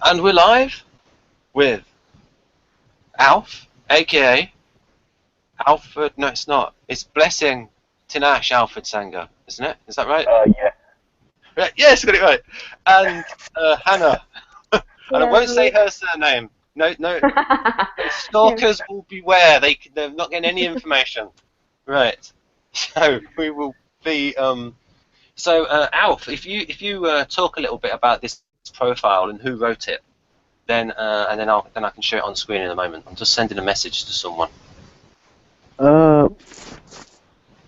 And we're live with Alf, aka Alfred. No, it's not. It's Blessing Tinash Alfred Sanger, isn't it? Is that right? Yeah. Right. Yes, got it right. And Hanna. And I won't say her surname. No. Stalkers will beware. They're not getting any information. Right. So we will be. Alf, if you talk a little bit about this profile and who wrote it, then and then I can show it on screen in a moment. I'm just sending a message to someone.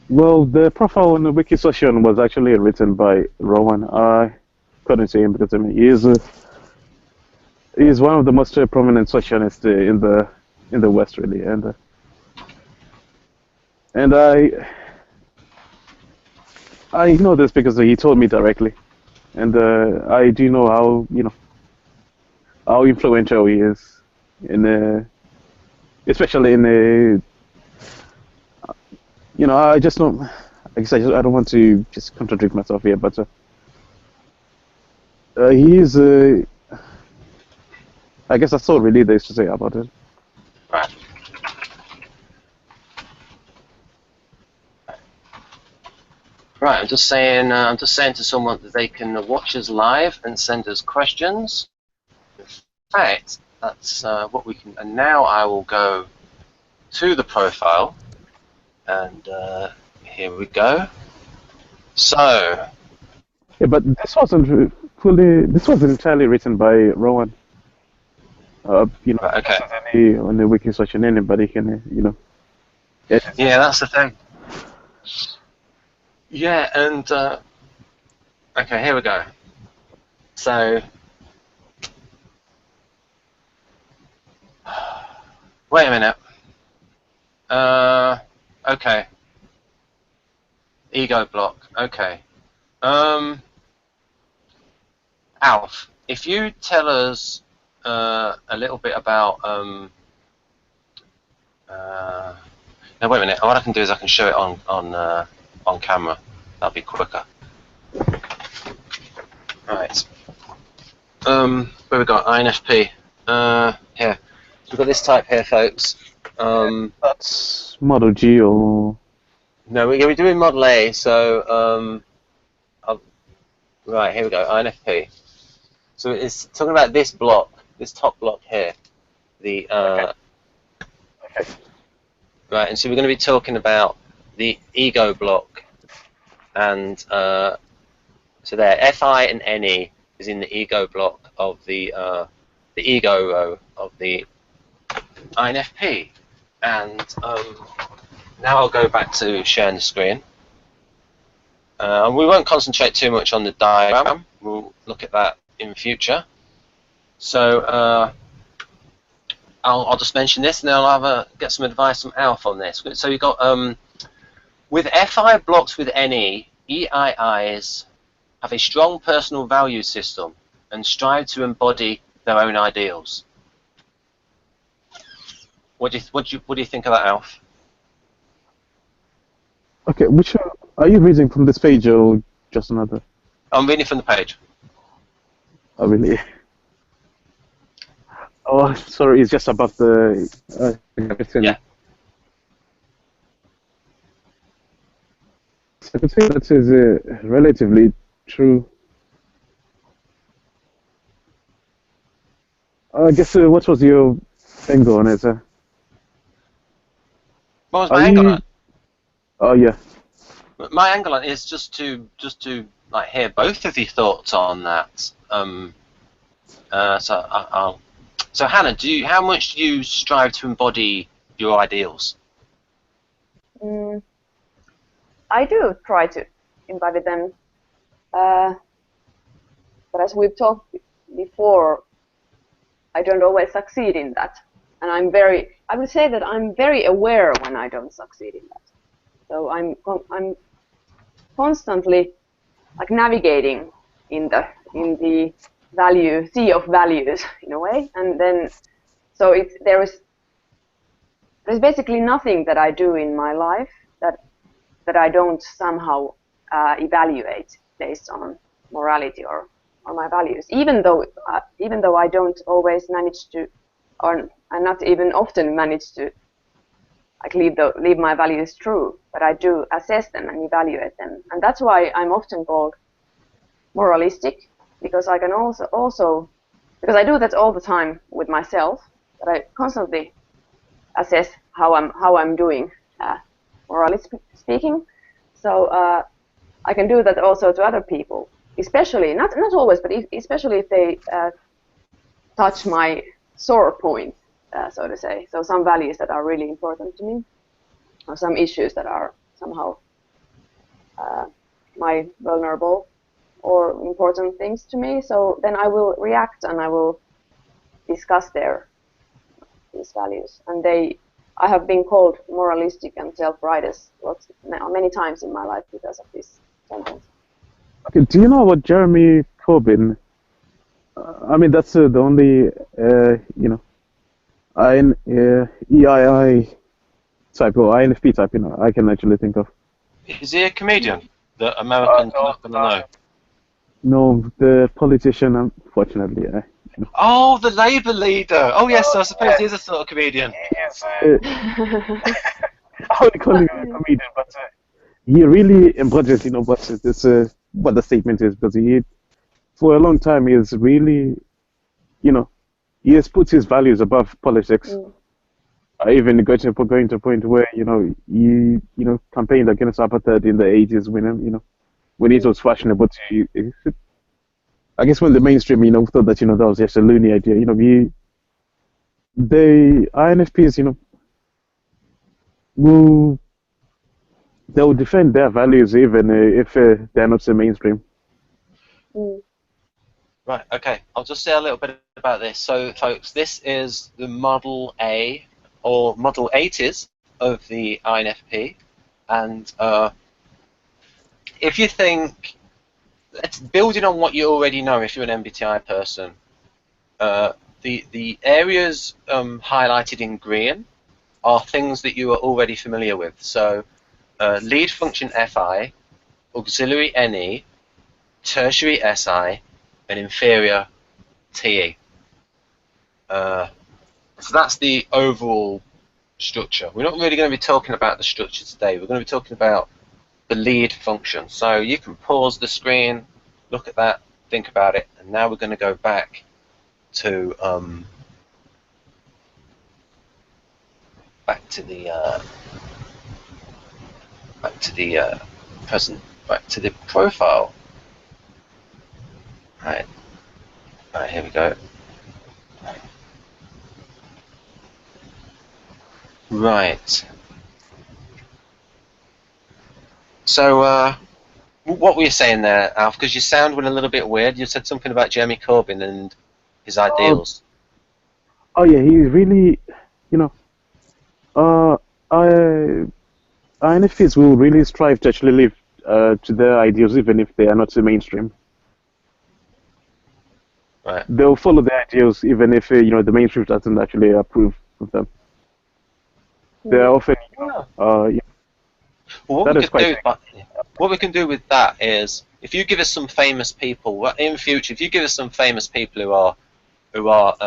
Well, the profile on the Wikisocion was actually written by Rowan. I couldn't say him because I mean he's one of the most prominent socionists in the West, really, and I know this because he told me directly, and I do know how influential he is especially in I just don't. I guess I don't want to just contradict myself here, but he's. I guess that's all really there is to say about it. Right. Right. I'm just saying to someone that they can watch us live and send us questions. In fact, that's what we can. And now I will go to the profile. And here we go. So. Yeah, but this wasn't entirely written by Rowan. Okay. On the Wikisocion, anybody can, Yeah, that's the thing. Yeah, and okay, here we go. So. Wait a minute. Okay. Ego block. Okay. Alf, if you tell us a little bit about no, wait a minute. What I can do is I can show it on camera. That'll be quicker. Right. Where we got INFP. Here. So we've got this type here, folks. That's Model G or... No, we're doing Model A, so right, here we go, INFP. So it's talking about this block, this top block here. The Okay. Right, and so we're going to be talking about the ego block, and so there, Fi and Ne is in the ego block of the ego row of the INFP, and now I'll go back to sharing the screen. We won't concentrate too much on the diagram. We'll look at that in future. So I'll just mention this, and then I'll get some advice from Alf on this. So you've got with Fi blocks with Ne, E.I.Is have a strong personal value system and strive to embody their own ideals. What do you think of that, Alf? Okay, which are you reading from this page or just another? I'm reading from the page. Oh, really? Oh, sorry, it's just above the... Yeah. I could say that is relatively true. I guess what was your angle on it? What was my angle on it? Oh, yeah. My angle on it is just to like hear both of your thoughts on that. So Hanna, how much do you strive to embody your ideals? I do try to embody them, but as we've talked before, I don't always succeed in that, and I would say that I'm very aware when I don't succeed in that. So I'm constantly like navigating in the sea of values in a way, and then so there's basically nothing that I do in my life that I don't somehow evaluate based on morality or my values, even though I don't always manage to, or I not even often manage to, like leave my values true, but I do assess them and evaluate them, and that's why I'm often called moralistic, because I can also because I do that all the time with myself, that I constantly assess how I'm doing, morally speaking. So I can do that also to other people, especially not always, but especially if they touch my sore point, so to say. So some values that are really important to me, or some issues that are somehow my vulnerable or important things to me. So then I will react and I will discuss these values. And I have been called moralistic and self-righteous many times in my life because of this sentence. Okay, do you know what Jeremy Corbyn? I mean, that's the only E.I.I. type or INFP type I can actually think of. Is he a comedian that Americans are not going to know? No, the politician, unfortunately. Oh, the Labour leader. Oh yes, I suppose he is a sort of comedian. I wouldn't call him a comedian, but he really embodies, what the statement is, because for a long time, he has really, he has put his values above politics. Even going to a point where he campaigned against apartheid in the 80s when it was fashionable to. I guess when the mainstream thought that that was just a loony idea. The INFPs they'll defend their values even if they're not the mainstream. Right. Okay. I'll just say a little bit about this. So, folks, this is the Model A or Model 80s of the INFP, and if you think, it's building on what you already know, if you're an MBTI person, the areas highlighted in green are things that you are already familiar with. So, lead function Fi, auxiliary Ne, tertiary Si, and inferior Te. So that's the overall structure. We're not really going to be talking about the structure today. We're going to be talking about the lead function. So you can pause the screen, look at that, think about it, and now we're going to go back to the profile. Right, here we go. Right. So, what were you saying there, Alf? Because you sound a little bit weird. You said something about Jeremy Corbyn and his ideals. Oh yeah, he's really, INFPs will really strive to actually live to their ideals, even if they are not the mainstream. Right. They'll follow their ideals, even if the mainstream doesn't actually approve of them. They're often, Well, what we can do with that is, if you give us some famous people in future, if you give us some famous people who are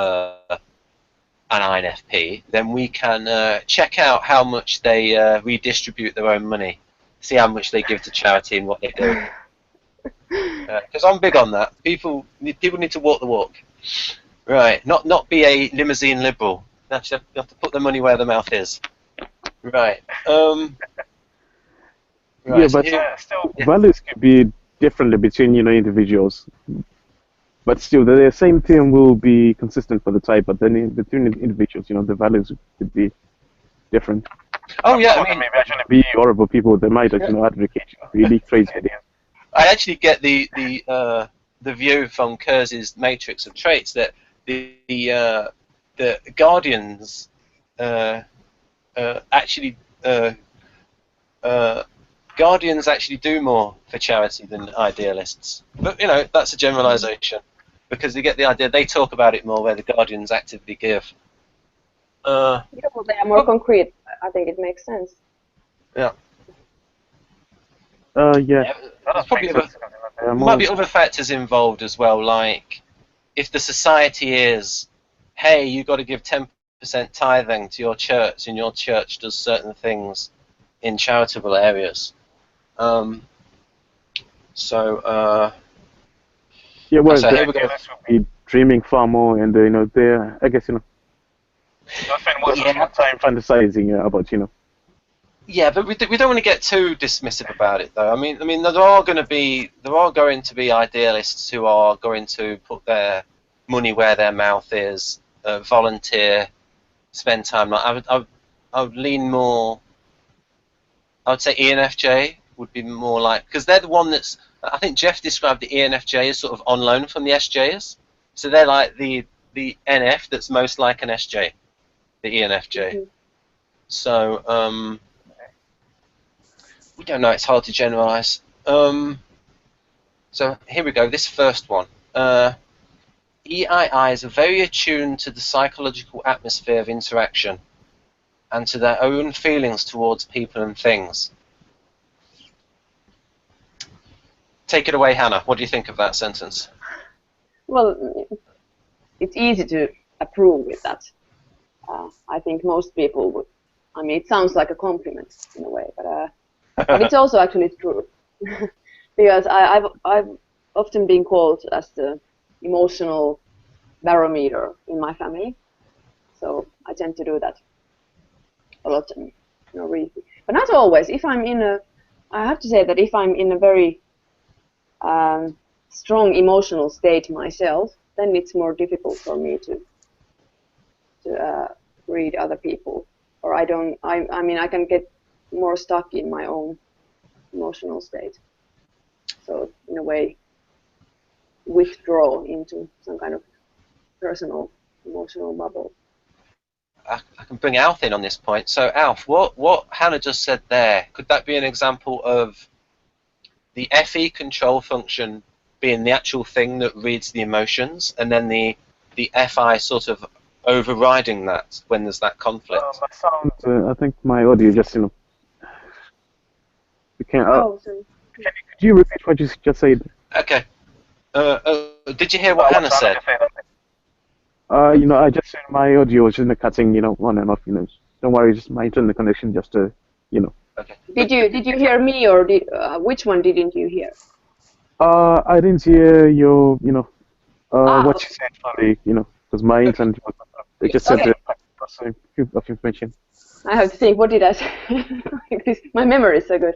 an INFP, then we can check out how much they redistribute their own money, see how much they give to charity and what they do. Because I'm big on that. People need to walk the walk, right? Not be a limousine liberal. You have to put the money where the mouth is, right? Yeah, but still, values can be differently between individuals. But still, the same thing will be consistent for the type, but then between individuals, the values could be different. Oh yeah, I mean, maybe actually be horrible people. They might advocate really crazy ideas. I actually get the view from Kurz's matrix of traits that the guardians guardians actually do more for charity than idealists. But that's a generalization, because they get the idea, they talk about it more where the guardians actively give. Well, they are more concrete. I think it makes sense. Yeah. Yeah. That's probably There might be other factors involved as well, like if the society is, hey, you've got to give 10% tithing to your church, and your church does certain things in charitable areas. Yeah, well, so here we go. Be dreaming far more, and they're, I guess, they'll spend most of their time fantasizing about, Yeah, but we don't want to get too dismissive about it, though. I mean, there are going to be idealists who are going to put their money where their mouth is, volunteer, spend time. I would lean more. I would say ENFJ would be more like, because they're the one that's. I think Jeff described the ENFJ as sort of on loan from the SJs, so they're like the NF that's most like an SJ, the ENFJ. So we don't know. It's hard to generalize. So here we go. This first one. E.I.Is are very attuned to the psychological atmosphere of interaction and to their own feelings towards people and things. Take it away, Hannah. What do you think of that sentence? Well, it's easy to approve with that. I think most people would. I mean, it sounds like a compliment in a way, but it's also actually true. Because I've often been called as the emotional barometer in my family, so I tend to do that a lot, really. But not always. If I'm I have to say that if I'm in a very strong emotional state myself, then it's more difficult for me to read other people, or I mean, I can get more stuck in my own emotional state. So in a way, withdraw into some kind of personal emotional bubble. I can bring Alf in on this point. So Alf, what Hannah just said there, could that be an example of the FE control function being the actual thing that reads the emotions, and then the FI sort of overriding that when there's that conflict? My sound, I think my audio just, you can't. Sorry. Could you repeat what you just said? Okay. Did you hear what Hannah said? I just said my audio was just cutting, on and off. Don't worry, just my internet connection, just Okay. Did you hear me, or which one didn't you hear? I didn't hear your, what you said fully, because my internet was. It just said a few of information. I have to think. What did I say? My memory is so good.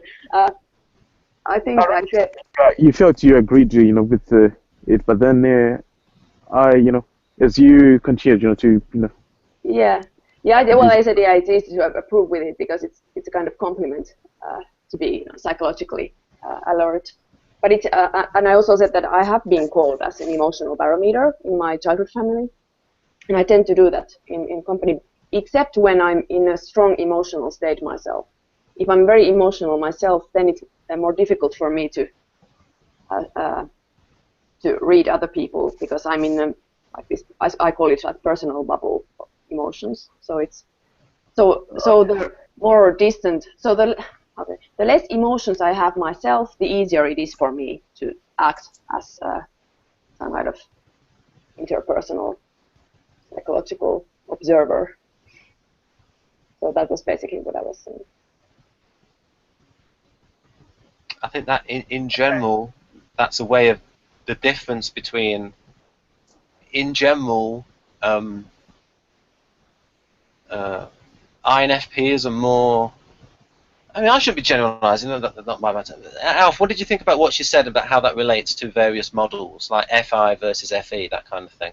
I think I said. You felt you agreed, with it, but then as you continued, to. Yeah. Well, I said it's easy to approve with it because it's a kind of compliment to be psychologically alert. But it's and I also said that I have been called as an emotional barometer in my childhood family, and I tend to do that in company, except when I'm in a strong emotional state myself. If I'm very emotional myself, then it's more difficult for me to read other people, because I'm in like this. I call it like personal bubble of emotions. So it's so the more distant. So the less emotions I have myself, the easier it is for me to act as some kind of interpersonal psychological observer. So that was basically what I was saying. I think that in general, that's a way of the difference between, in general, INFPs are more. I mean, I shouldn't be generalising. That's not my matter. Alf, what did you think about what she said about how that relates to various models, like FI versus FE, that kind of thing,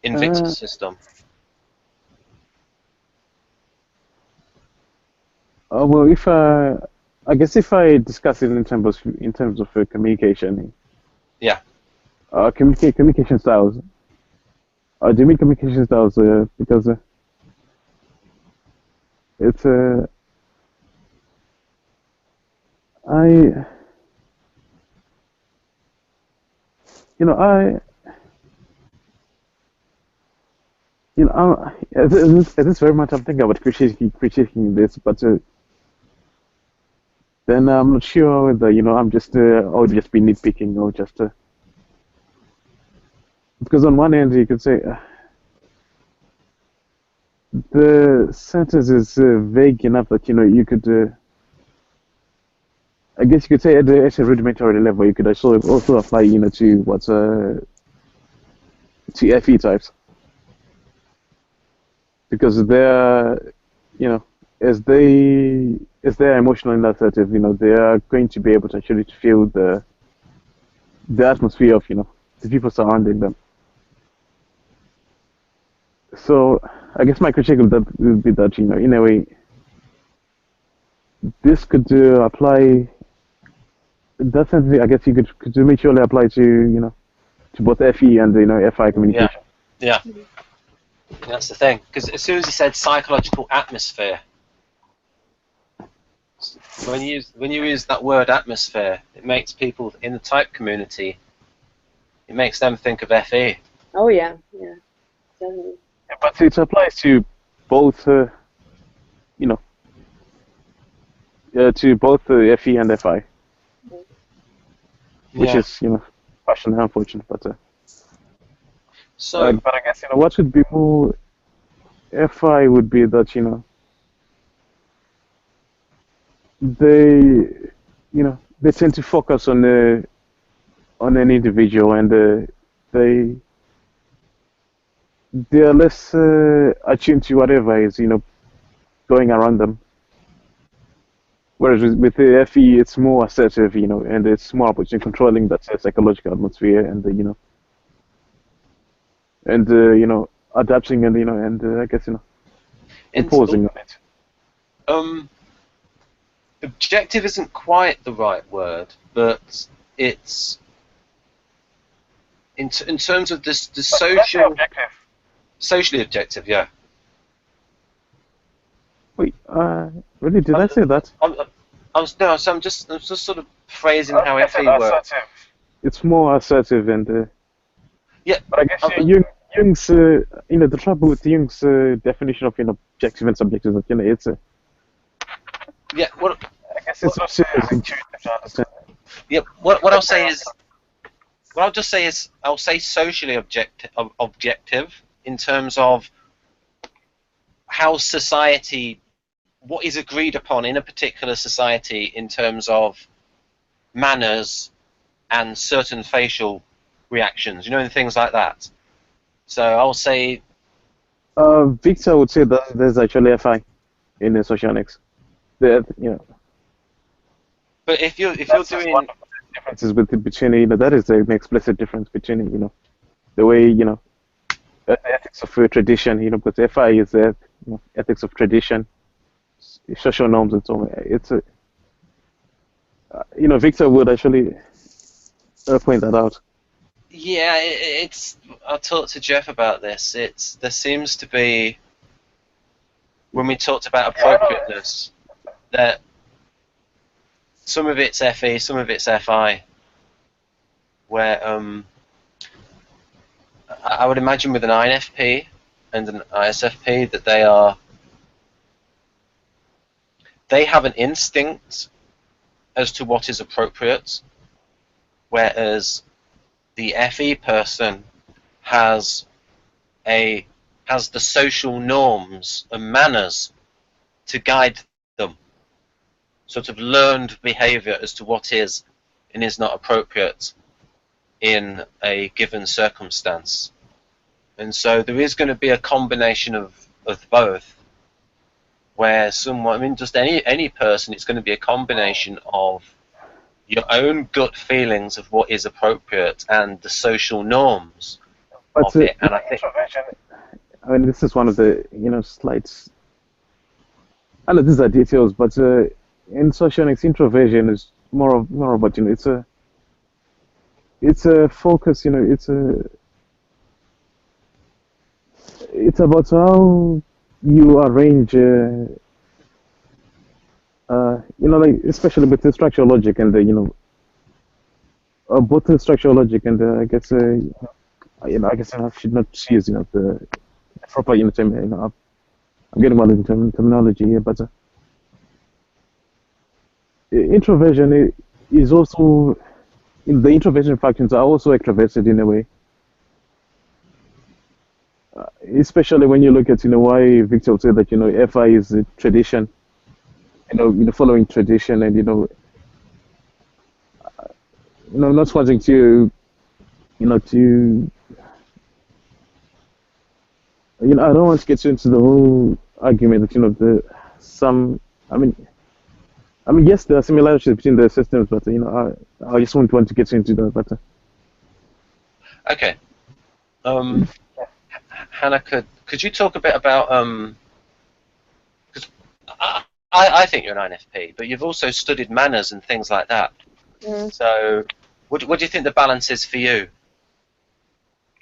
in Viktor's system? Well, I guess if I discuss it in terms of communication. Yeah. Communication styles. Do you mean communication styles? Because it's at this very much I'm thinking about critiquing this, but then I'm not sure whether I'm just or just be nitpicking or just because on one hand you could say the sentence is vague enough that you could I guess you could say at a rudimentary level you could also apply to what's to FE types, because they're as they're emotionally assertive, they are going to be able to actually feel the atmosphere of the people surrounding them. So I guess my critique would be that in a way this could apply. That sense, I guess you could mutually apply to to both FE and FI communication. Yeah. That's the thing, because as soon as you said psychological atmosphere, when you use that word atmosphere, it makes people in the type community, it makes them think of FE. Oh yeah, definitely. But it applies to both, to both FE and FI, which is partially unfortunate. But so, but I guess what would be more FI would be that they they tend to focus on an individual, and they are less attuned to whatever is going around them. Whereas with the FE, it's more assertive, and it's more about controlling that psychological atmosphere, and adapting, and I guess imposing on it. Objective isn't quite the right word, but it's in terms of the socially objective, yeah. Wait, really? Did I say that? I'm just sort of phrasing how FE works. It's more assertive, and yeah. But I guess Jung's the trouble with Jung's definition of objective and subjective, that it's yeah. What I guess it's also intuitive to understand. Yeah. What I'll say is. What I'll just say is, I'll say socially objective in terms of how society, what is agreed upon in a particular society in terms of manners and certain facial reactions, and things like that. So I'll say. Victor would say that there's actually FI in the Socionics. But if you're doing differences between that is an explicit difference between the way the ethics of tradition because FI is the ethics of tradition, social norms, and so on. It's a Victor would actually point that out. Yeah, it's. I talked to Jeff about this. There seems to be, when we talked about appropriateness, that some of it's FE, some of it's FI, where I would imagine with an INFP and an ISFP that they have an instinct as to what is appropriate, whereas the FE person has the social norms and manners to guide them, sort of learned behavior as to what is and is not appropriate in a given circumstance. And so there is going to be a combination of both, where someone, just any person, it's going to be a combination of your own gut feelings of what is appropriate and the social norms of it. And I think, this is one of the slight. I know these are details, but in Socionics, introversion is more about it's a focus. It's about how you arrange. Especially with the structural logic and both the structural logic and I guess I guess I should not use the proper term. I'm getting mal in terminology here, but introversion is also, the introversion factions are also extroverted in a way. Especially when you look at, why Victor would say that, FI is a tradition, following tradition and, not wanting to, I don't want to get into the whole argument that, yes, there are similarities between the systems, but, I just wouldn't want to get into that, but... Okay. Hanna, could you talk a bit about, because I think you're an INFP, but you've also studied manners and things like that. So what do you think the balance is for you?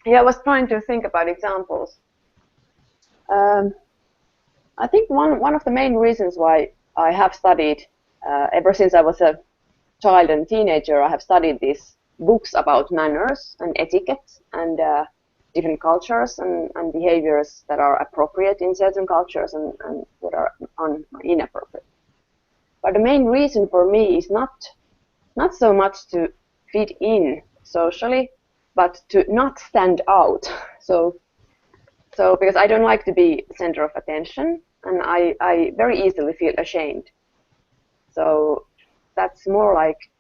Yeah, I was trying to think about examples. I think one of the main reasons why I have studied, ever since I was a child and teenager, I have studied these books about manners and etiquette and different cultures and behaviors that are appropriate in certain cultures and that are inappropriate. But the main reason for me is not so much to fit in socially, but to not stand out. So because I don't like to be the center of attention, and I very easily feel ashamed. So that's more like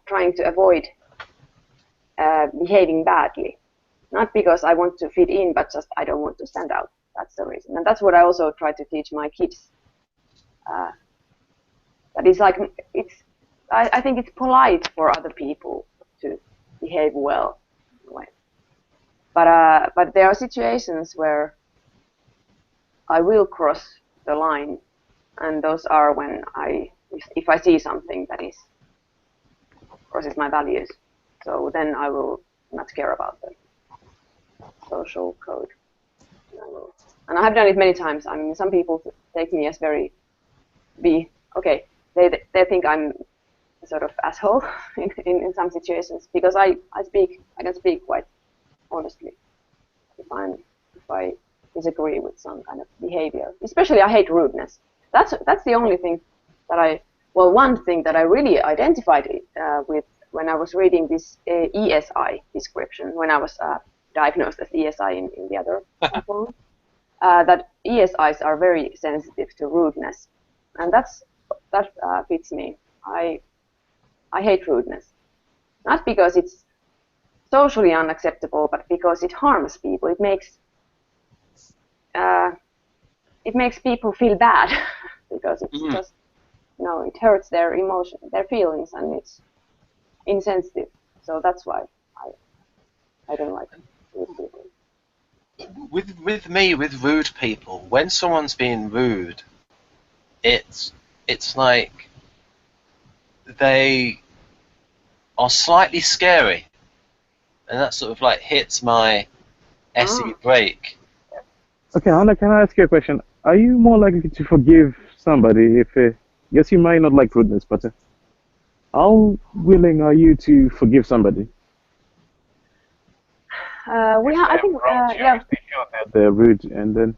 trying to avoid behaving badly. Not because I want to fit in, but just I don't want to stand out. That's the reason. And that's what I also try to teach my kids. That is like, I think it's polite for other people to behave well. But there are situations where I will cross the line, and those are when if I see something that crosses my values. So then I will not care about the social code. And I have done it many times. I mean, some people take me as very okay. They think I'm a sort of asshole in some situations because I can speak quite honestly if I disagree with some kind of behavior. Especially I hate rudeness. That's the only thing that one thing that I really identified with when I was reading this E.I.I description when I was diagnosed as E.I.I in the other form, that E.I.Is are very sensitive to rudeness, and that fits me. I hate rudeness, not because it's socially unacceptable, but because it harms people. It makes people feel bad because it's just it hurts their emotion, their feelings, and it's insensitive. So that's why I don't like rude people. With me, with rude people, when someone's being rude, it's like they are slightly scary, and that sort of like hits my SE brake. Okay, Hanna, can I ask you a question? Are you more likely to forgive somebody if, yes, you might not like rudeness, but how willing are you to forgive somebody? I think, yeah. They're rude, and then.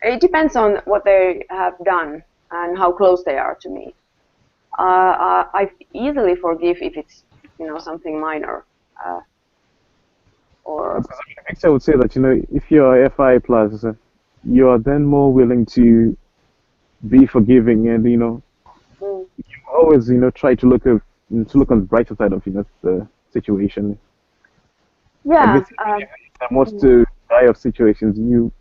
It depends on what they have done and how close they are to me. I easily forgive if it's something minor. Or I would say that if you're FI plus, you are then more willing to be forgiving, and you always try to look on the brighter side of the situation. Yeah. In most dire situations, you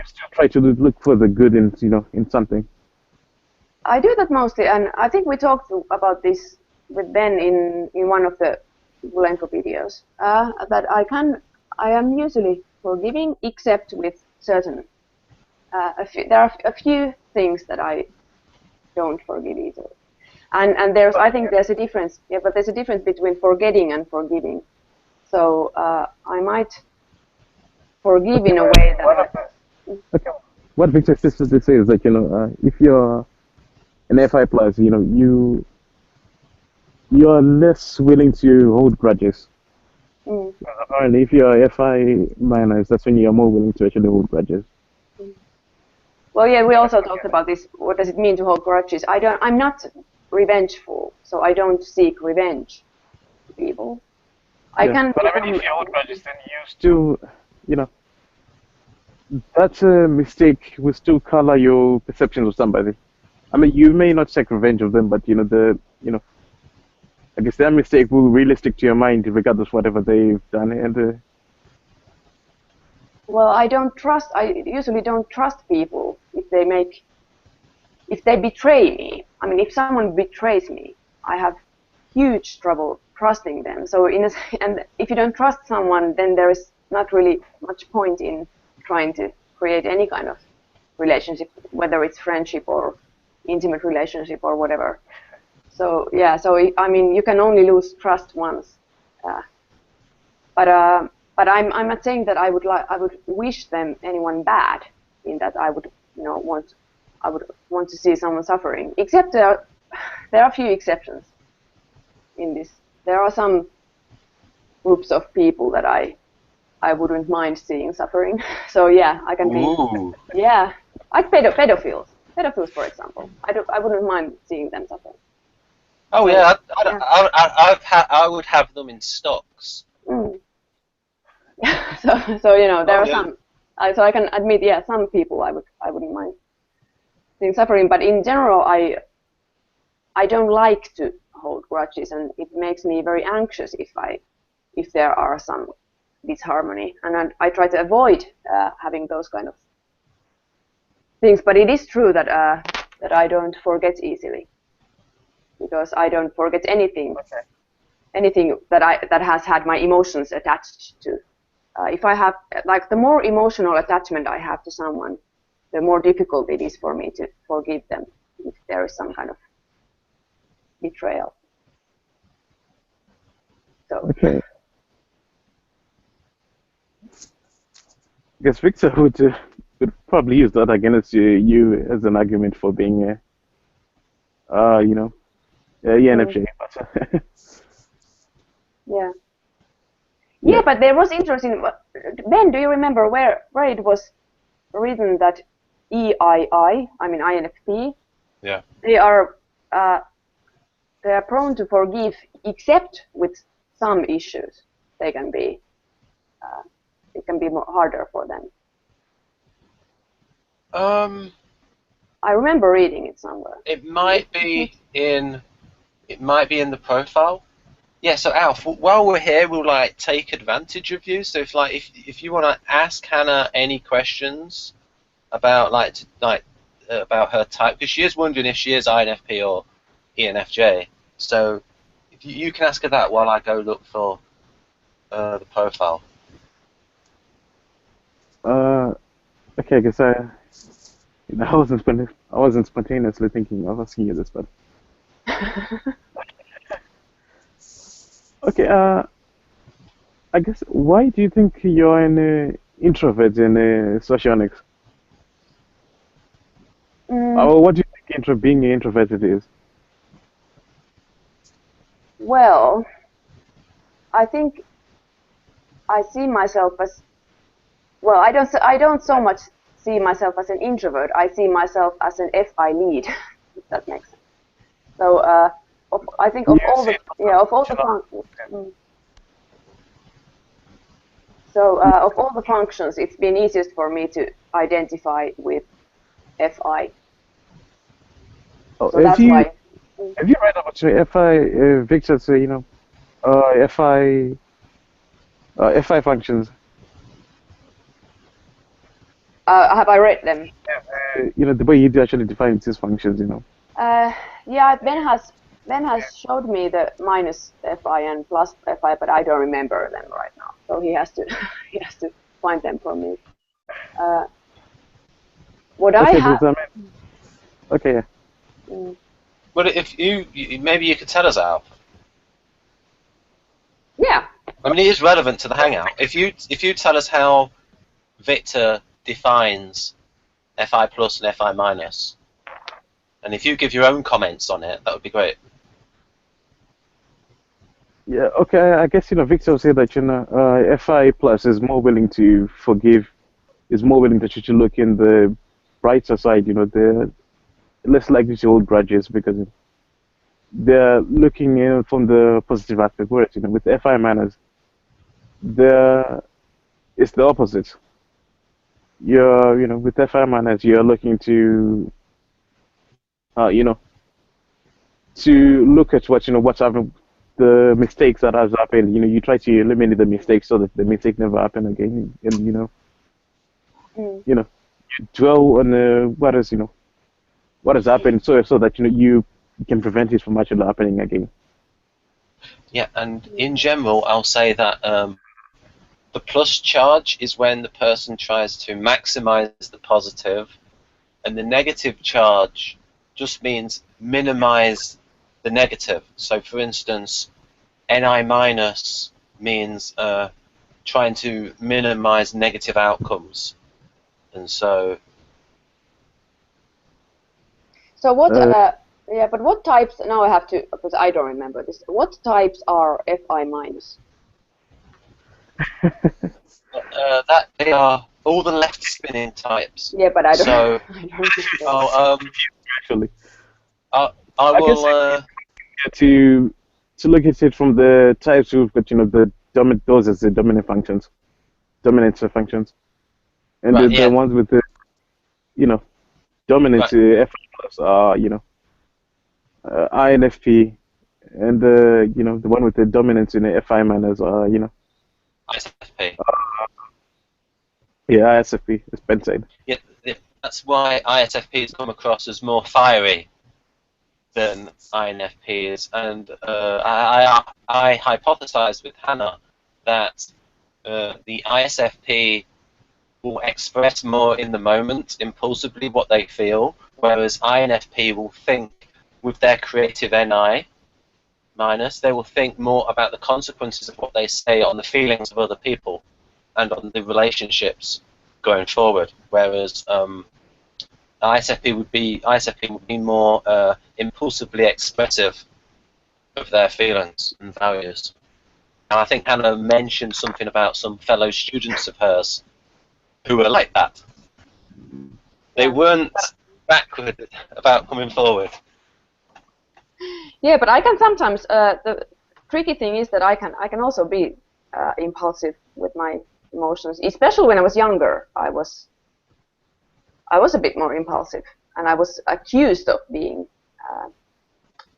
still try to look for the good in something. I do that mostly, and I think we talked about this with Ben in one of the Gulenko videos. That I am usually forgiving, except with certain. There are a few things that I don't forgive easily, and I think there's a difference. Yeah, but there's a difference between forgetting and forgiving. So I might forgive in a way that. Okay. What Victor specifically says is that if you're an FI plus, you are less willing to hold grudges. Apparently, if you're FI minus, that's when you're more willing to actually hold grudges. Well, yeah, we also talked about this. What does it mean to hold grudges? I'm not revengeful, so I don't seek revenge to people. I can. But I mean, if you hold grudges, then you still, you know, that's a mistake will still color your perception of somebody. I mean, you may not take revenge of them, but I guess that mistake will really stick to your mind regardless of whatever they've done. And well, I usually don't trust people if they betray me. I mean, if someone betrays me, I have huge trouble trusting them. So and if you don't trust someone, then there is not really much point in trying to create any kind of relationship, whether it's friendship or intimate relationship or whatever. So yeah, I mean, you can only lose trust once. But I'm not saying that I would wish anyone bad, in that I would want to see someone suffering. Except there are a few exceptions in this. There are some groups of people that I wouldn't mind seeing suffering. So yeah, I can be. Ooh. Yeah, like pedophiles, for example. I wouldn't mind seeing them suffer. Oh yeah, I would have them in stocks. Mm. so there are some. So I can admit, yeah, some people I wouldn't mind seeing suffering, but in general, I don't like to hold grudges, and it makes me very anxious if there are some disharmony, and I try to avoid having those kind of things. But it is true that I don't forget easily, because I don't forget anything. Okay. Anything that has had my emotions attached to. If I have, like, the more emotional attachment I have to someone, the more difficult it is for me to forgive them if there is some kind of betrayal. So. Okay. I guess Viktor would probably use that against you as an argument for being, ENFJ. Yeah. Yeah, but there was interesting. Ben, do you remember where it was written that E.I.I, I mean INFP, Yeah. they are prone to forgive, except with some issues. They can be it can be more harder for them. I remember reading it somewhere. It might be in the profile. Yeah, so Alf, while we're here, we'll take advantage of you. So if you want to ask Hanna any questions about about her type, because she is wondering if she is INFP or ENFJ. So if you can ask her that while I go look for the profile. Okay, I guess I wasn't spontaneously thinking of asking you this, but okay. I guess, why do you think you're an introvert in Socionics? Or what do you think being introverted is? Well, I think I see myself as, well, I don't so much see myself as an introvert. I see myself as an FI lead, if that makes sense. So I think of all the functions. So of all the functions, it's been easiest for me to identify with FI. Oh, so that's why. Have you read about FI, Viktor's, FI functions? Have I read them? The way he actually defines his functions, Yeah, Ben has showed me the minus FI and plus FI, but I don't remember them right now. So he has to find them for me. What I have. Okay, yeah. But if maybe you could tell us, Alf. Yeah. I mean, it is relevant to the hangout. If you tell us how Viktor defines FI plus and FI minus, and if you give your own comments on it, that would be great. Yeah, okay, I guess, Viktor said that, FI plus is more willing to forgive, is more willing to look in the brighter side, they're less likely to hold grudges because they're looking from the positive aspect. Whereas, with FI manners, it's the opposite. With FI manners, you're looking to, to look at what's happened, the mistakes that has happened. You try to eliminate the mistakes so that the mistake never happen again. And you dwell on what has happened, so that you can prevent it from actually happening again. Yeah, and in general, I'll say that the plus charge is when the person tries to maximize the positive, and the negative charge just means minimize the negative. So, for instance, NI minus means trying to minimize negative outcomes, and so. So what? Yeah, but what types? Now I have to, because I don't remember this. What types are Fi minus? That they are all the left spinning types. Yeah, but I don't. So, I don't remember. Actually, I will. To look at it from the types we've got, those as the dominant functions, and Right, the ones with the, dominant F plus are, INFP, and the one with the dominance in the FI manners are, ISFP. Yeah, ISFP, as Ben said. Yeah, that's why ISFPs come across as more fiery than INFPs, and I hypothesized with Hanna that the ISFP will express more in the moment, impulsively, what they feel, whereas INFP will think with their creative NI minus, they will think more about the consequences of what they say on the feelings of other people and on the relationships going forward, whereas ISFP would be more impulsively expressive of their feelings and values. And I think Hanna mentioned something about some fellow students of hers who were like that. They weren't backward about coming forward. Yeah, but I can sometimes. The tricky thing is that I can also be impulsive with my emotions, especially when I was younger. I was a bit more impulsive, and I was accused of being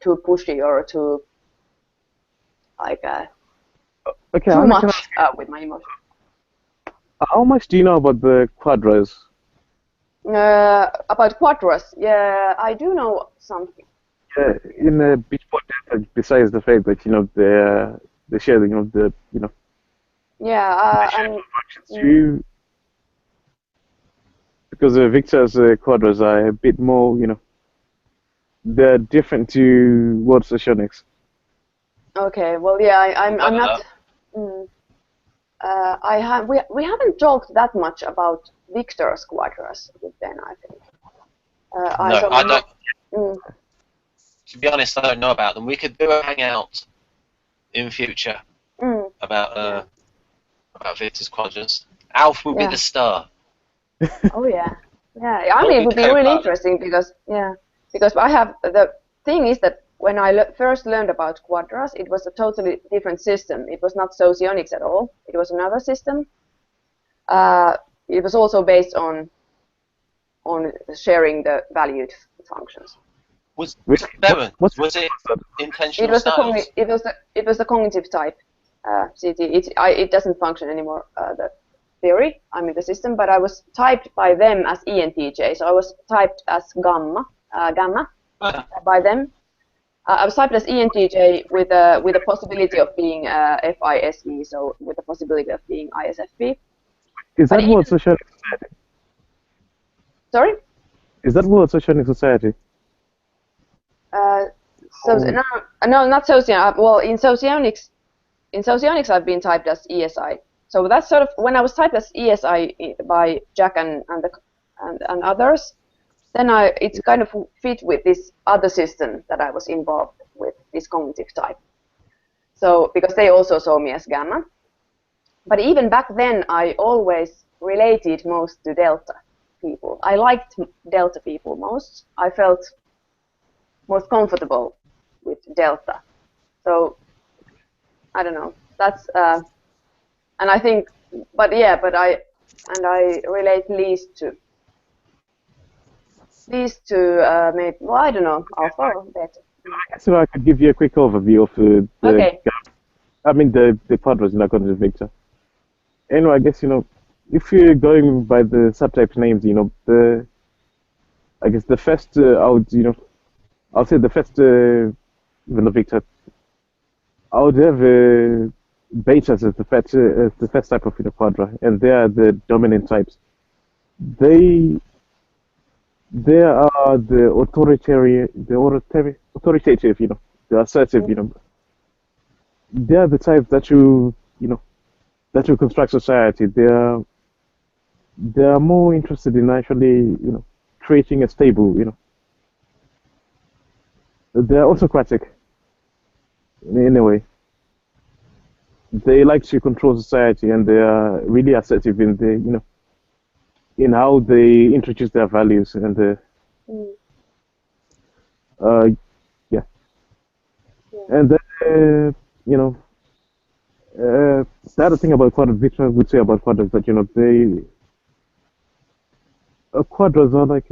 too pushy or too too much with my emotions. How much do you know about the quadras? About quadras, yeah, I do know something. In a Beachport data, besides the fact that they share the Yeah, and because Victor's quadras are a bit more, they're different to what Socionics. okay, well, yeah, I'm not. We haven't talked that much about Viktor's quadras with Ben, I think. I don't. To be honest, I don't know about them. We could do a hangout in future about Victor's quadras. Alf will be the star. Oh yeah, yeah. I mean, it would be really interesting because I have the thing is that when I first learned about quadras, it was a totally different system. It was not Socionics at all. It was another system. It was also based on sharing the valued functions. Was it intentional styles? It was the cognitive type CT. It doesn't function anymore. The theory, I mean the system, but I was typed by them as ENTJ, so I was typed as gamma by them. I was typed as ENTJ with a possibility of being FISV, so with the possibility of being ISFP. Is that what Socionics Society? Sorry? Is that what Socionics Society? No, not Socionics. Well, in Socionics, I've been typed as ESI. So that's sort of when I was typed as ESI by Jack and others. Then it's kind of fit with this other system that I was involved with, this cognitive type. So because they also saw me as gamma. But even back then, I always related most to delta. people. I liked delta people most. I felt most comfortable with delta. So I don't know. That's and I think, but I relate least to maybe, well, I don't know, alpha or beta. So I could give you a quick overview of the Okay. I mean the quadrants in accordance with Victor. Anyway, I guess if you're going by the subtype names, I guess the first I'll say the first even the Victor. I would have betas as the first type of quadra, and they are the dominant types. They are the authoritative, the assertive, They are the types that that will construct society. They are more interested in actually, creating a stable, They are autocratic in a way. They like to control society, and they are really assertive in the, in how they introduce their values and yeah. Yeah. And then the other thing about quadrants, Victor would say about quadrants, that quadrants are like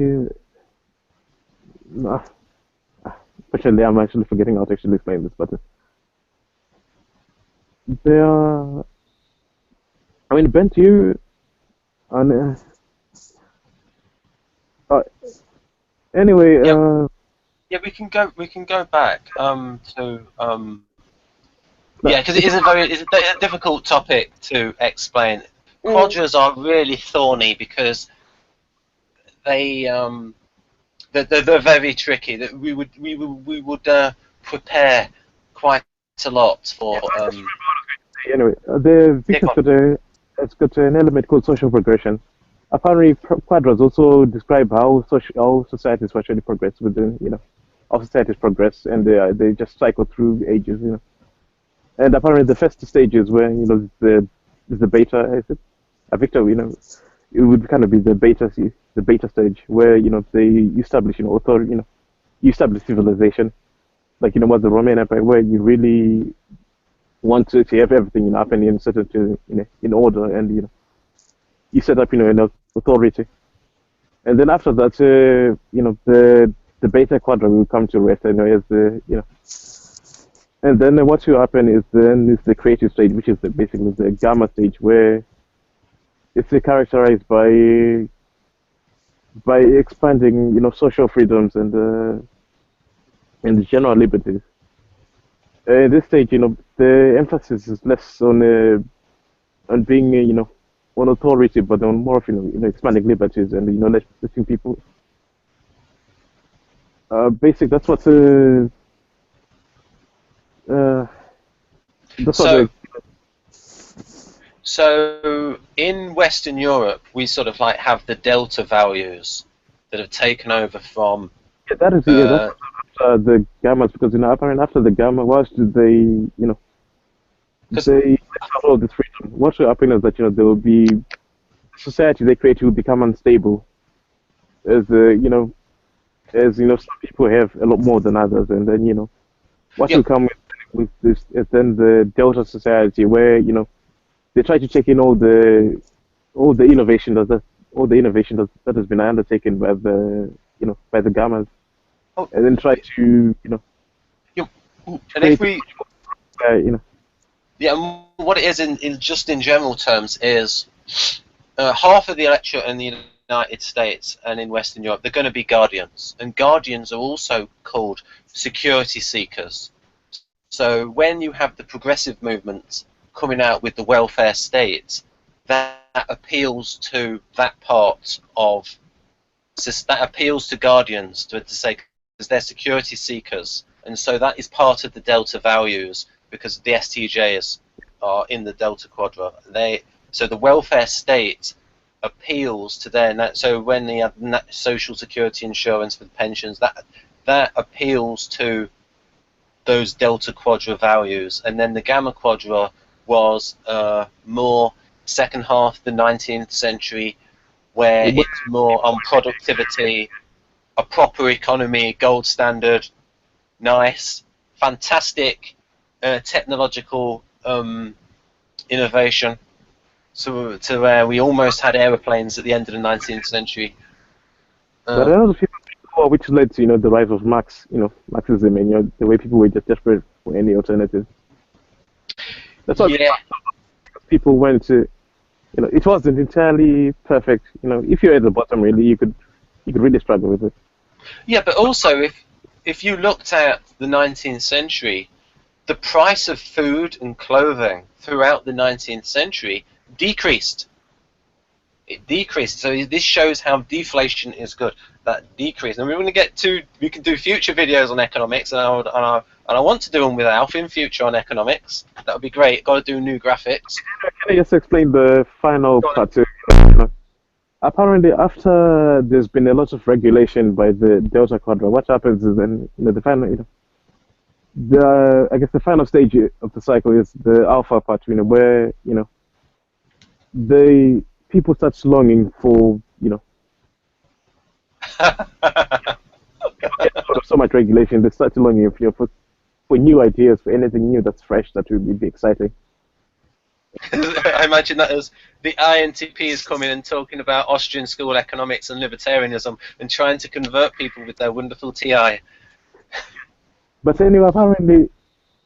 especially I'm actually forgetting how to actually explain this, but they are. I mean, Ben, to you, and anyway, Yeah, we can go back to yeah, because it's a difficult topic to explain. Quadras are really thorny because they're very tricky. That we would prepare quite a lot for. Anyway, the Victor's got an element called social progression. Apparently, quadrants also describe how societies actually progress within, how societies progress, and they just cycle through ages, And apparently, the first stage is where the beta, is it? Victor, it would kind of be the beta stage where they establish authority, you establish civilization, like what the Roman Empire, where you really want to have everything happen in certain in order, and you set up an authority, and then after that the beta quadrant will come to rest, as the and then what will happen is the creative stage, which is basically the gamma stage, where it's characterized by expanding social freedoms and general liberties. In this stage, the emphasis is less on being on authority, but on more of expanding liberties and letting people. That's what So in Western Europe, we sort of like have the delta values that have taken over from. Yeah, that is that's the gammas, because apparently after the gamma, what did they they have all this freedom? What will happen is that there will be society they create will become unstable, as some people have a lot more than others, and then what will come with this is then the delta society, where they try to check in all the innovation that has been undertaken by the by the gammas, and then try to and if we yeah, what it is in just in general terms is half of the electorate in the United States and in Western Europe, they're going to be guardians, and guardians are also called security seekers. So when you have the progressive movement coming out with the welfare state, that appeals to that part of, that appeals to guardians to say, because they're security seekers, and so that is part of the delta values, because the STJs are in the delta quadra. So the welfare state appeals to their, so when they have social security insurance for the pensions, that appeals to those delta quadra values. And then the gamma quadra was more second half of the 19th century, where it's more on productivity, a proper economy, gold standard, nice, fantastic technological innovation, so to where we almost had aeroplanes at the end of the 19th century. But a lot of people, which led to the rise of Marxism, and the way people were just desperate for any alternative. That's why people went to, it wasn't entirely perfect. If you're at the bottom, really, you could really struggle with it. Yeah, but also if you looked at the 19th century, the price of food and clothing throughout the 19th century decreased. It decreased. So this shows how deflation is good. That decrease. And we're going to get to. We can do future videos on economics, and I want to do them with Alf in future on economics. That would be great. Got to do new graphics. Can I just explain the final part? Apparently, after there's been a lot of regulation by the Delta Quadrant, what happens is then the final, I guess the final stage of the cycle is the alpha part, where the people start longing for so much regulation. They start longing for new ideas, for anything new that's fresh, that would be exciting. I imagine that as the INTP is coming and talking about Austrian school economics and libertarianism and trying to convert people with their wonderful TI. But anyway, apparently,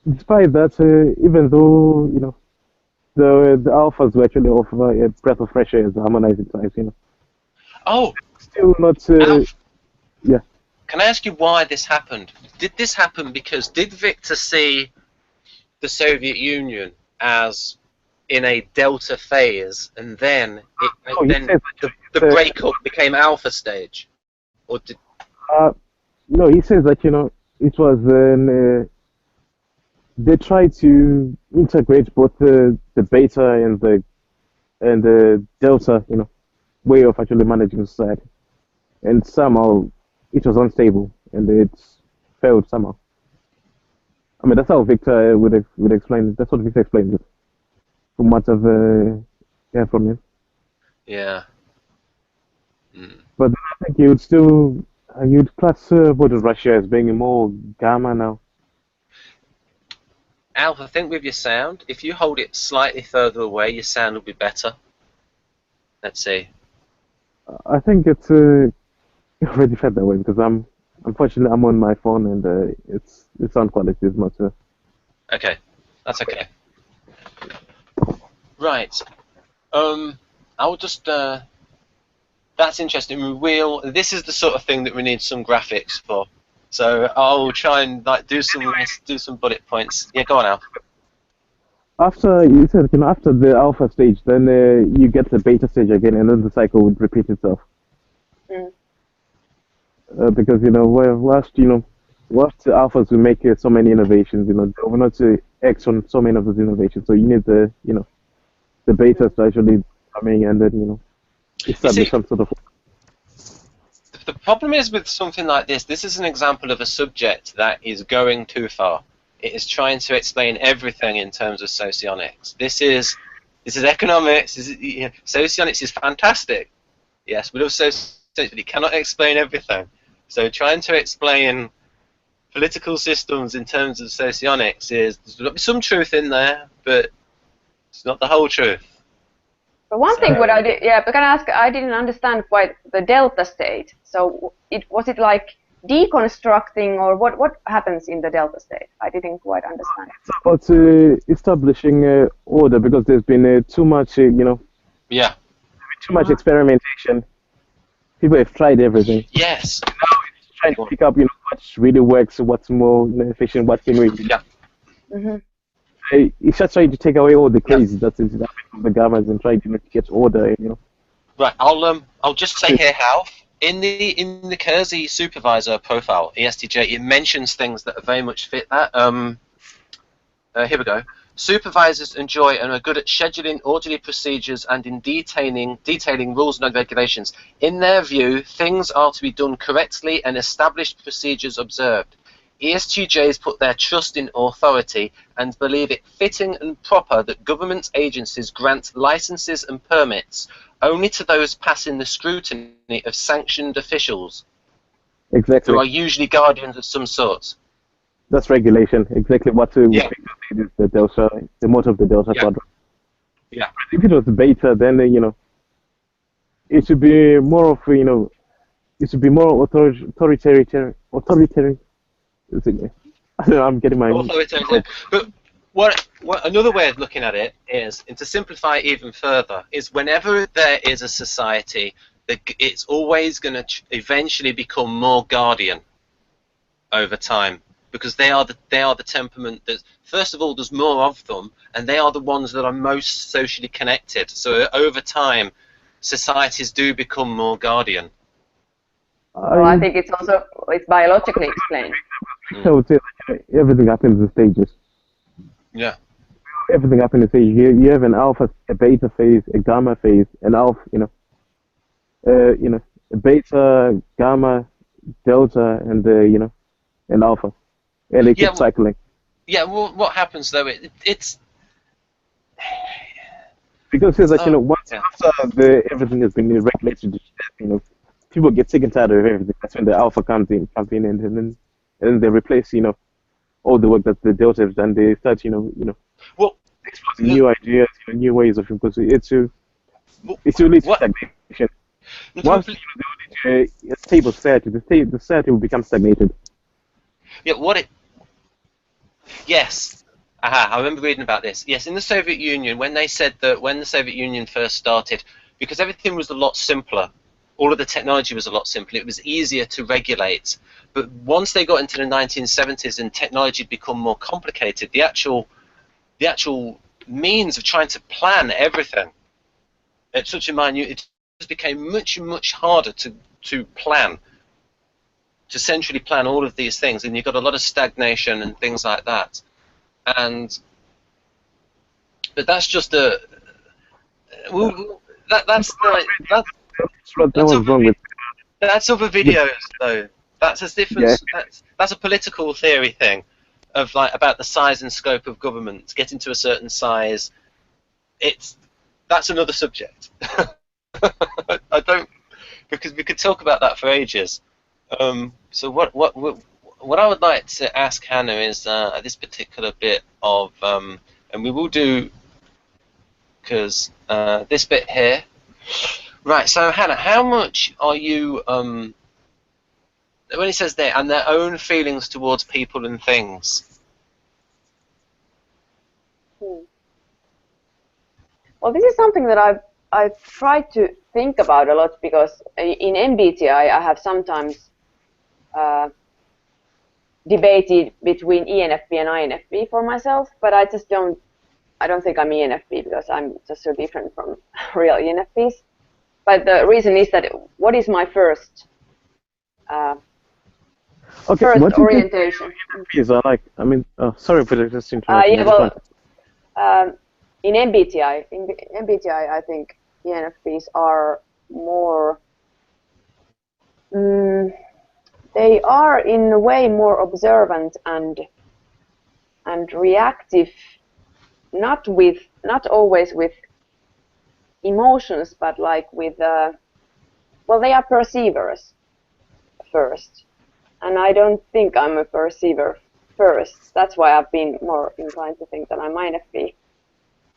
despite that, even though the alphas were actually offer a breath of fresh air as the harmonizing types, Oh, still not. Yeah. Can I ask you why this happened? Did this happen because did Viktor see the Soviet Union as in a delta phase, and then the breakup became alpha stage, or did? No, he says that it was they tried to integrate both the beta and the delta way of actually managing society, and somehow it was unstable and it failed somehow. I mean, that's how Viktor would explain it. That's what Viktor explains it. From what I've heard from him. Yeah. But I think you'd class both of Russia as being more gamma now. Alf, I think with your sound, if you hold it slightly further away, your sound will be better. Let's see. I think it's already felt that way because unfortunately I'm on my phone and the sound quality is not. Okay, that's okay. Right. I'll just. That's interesting. This is the sort of thing that we need some graphics for. So I'll try and do some bullet points. Yeah, go on, Alf. After you said, after the alpha stage, then you get the beta stage again, and then the cycle would repeat itself. Because whilst the alphas will make so many innovations, they will not X on so many of those innovations. So you need the betas to actually coming and then establish some sort of. The problem is with something like this. This is an example of a subject that is going too far. It is trying to explain everything in terms of socionics. This is economics. Socionics is fantastic. Yes, but also it cannot explain everything. So trying to explain political systems in terms of socionics there's some truth in there, but it's not the whole truth. But one thing what I did, but can I ask? I didn't understand quite the delta state. So was it like deconstructing, or what happens in the delta state? I didn't quite understand. It's about establishing order because there's been too much, too much experimentation. People have tried everything. Yes. Now it's trying to pick up, what really works, what's more efficient, what can really. Yeah. It's just trying to take away all the crazy that's in the gammas and trying to get order. Right. I'll just say here, Alf. In the Kersey supervisor profile, ESTJ, it mentions things that very much fit that. Here we go. Supervisors enjoy and are good at scheduling orderly procedures and in detailing rules and regulations. In their view, things are to be done correctly and established procedures observed. ESTJs put their trust in authority and believe it fitting and proper that government agencies grant licenses and permits only to those passing the scrutiny of sanctioned officials, Exactly. who are usually guardians of some sort. That's regulation. Exactly what Yeah. is the delta, the motto of the delta Yeah. quadrant. Yeah. If it was beta, then it should be more of it should be more authoritarian. Is it- I don't know, I'm getting my. Authoritarian. But what another way of looking at it is, and to simplify it even further, is whenever there is a society, it's always going to eventually become more guardian over time, because they are the temperament that, first of all, there's more of them, and they are the ones that are most socially connected. So over time, societies do become more guardian. Well, I think it's biologically explained. I would say that, everything happens in stages. Yeah. Everything happens in stages. You have an alpha, a beta phase, a gamma phase, an alpha. A beta, gamma, delta, and an alpha, and they keep cycling. Yeah. Well, what happens though? It's because it's like once everything has been regulated, people get sick and tired of everything. That's when the alpha comes in, and then they replace all the work that the delta has done. They start well, exposing new ideas, new ways of because it's really stagnation. Once a stable society, the society will become stagnated. Yeah. Yes. Aha, I remember reading about this. Yes, in the Soviet Union, when they said that when the Soviet Union first started, because everything was a lot simpler, all of the technology was a lot simpler, it was easier to regulate. But once they got into the 1970s and technology had become more complicated, the actual means of trying to plan everything at such a minute, it just became much, much harder to plan, to centrally plan all of these things, and you've got a lot of stagnation and things like that. But that's just that's other videos though. That's a different. Yeah. That's a political theory thing, of about the size and scope of government, getting to a certain size. That's another subject. I don't, because we could talk about that for ages. So what I would like to ask Hanna is this particular bit of, and we will do, because this bit here. Right, so Hanna, how much are you, when he says there, and their own feelings towards people and things? Well, this is something that I've tried to think about a lot, because in MBTI I have sometimes debated between ENFP and INFP for myself, but I don't think I'm ENFP because I'm just so different from real ENFPs. But the reason is that what is my first orientation? Sorry for just interrupting. In MBTI, I think ENFPs are more. They are in a way more observant and reactive, not always with emotions, but with well, they are perceivers first, and I don't think I'm a perceiver first. That's why I've been more inclined to think that I'm INFP,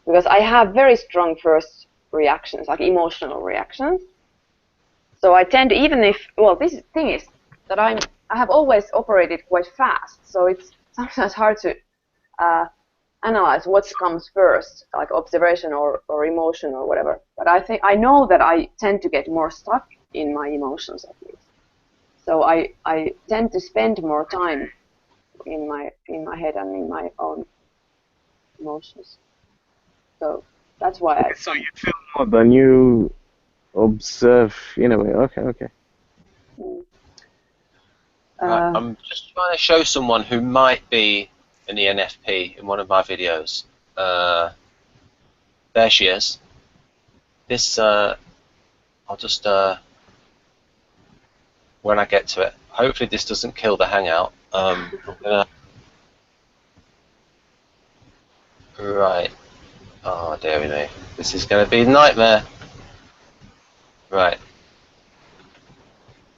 because I have very strong first reactions, like emotional reactions. So I tend to, even if, well, this thing is that I have always operated quite fast, so it's sometimes hard to analyze what comes first, like observation or emotion or whatever. But I know that I tend to get more stuck in my emotions, at least. So I tend to spend more time in my head and in my own emotions. So that's why So you feel more than you observe in a way. Okay. Right, I'm just trying to show someone who might be an ENFP in one of my videos. There she is. This, I'll just, when I get to it, hopefully this doesn't kill the Hangout. Right. Oh, dearie me. This is going to be a nightmare. Right.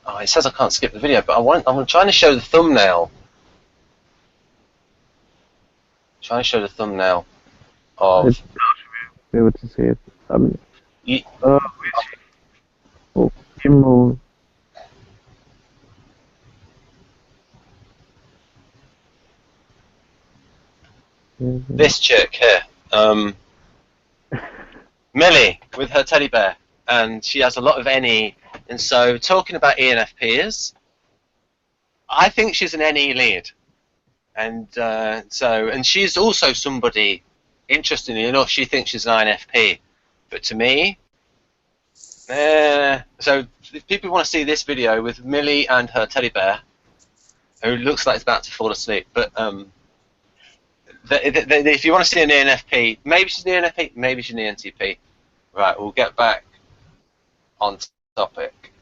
Oh, it says I can't skip the video, but I'm trying to show the thumbnail. Trying to show the thumbnail of. Be able to see it. You, Oh, Kimmel. this chick here. Millie with her teddy bear, and she has a lot of NE. And so, talking about ENFPs, I think she's an NE lead, and and she's also somebody. Interestingly enough, she thinks she's an INFP, but to me, so if people want to see this video with Millie and her teddy bear, who looks like it's about to fall asleep, but if you want to see an ENFP, maybe she's an ENFP, maybe she's an ENTP. Right, we'll get back on topic.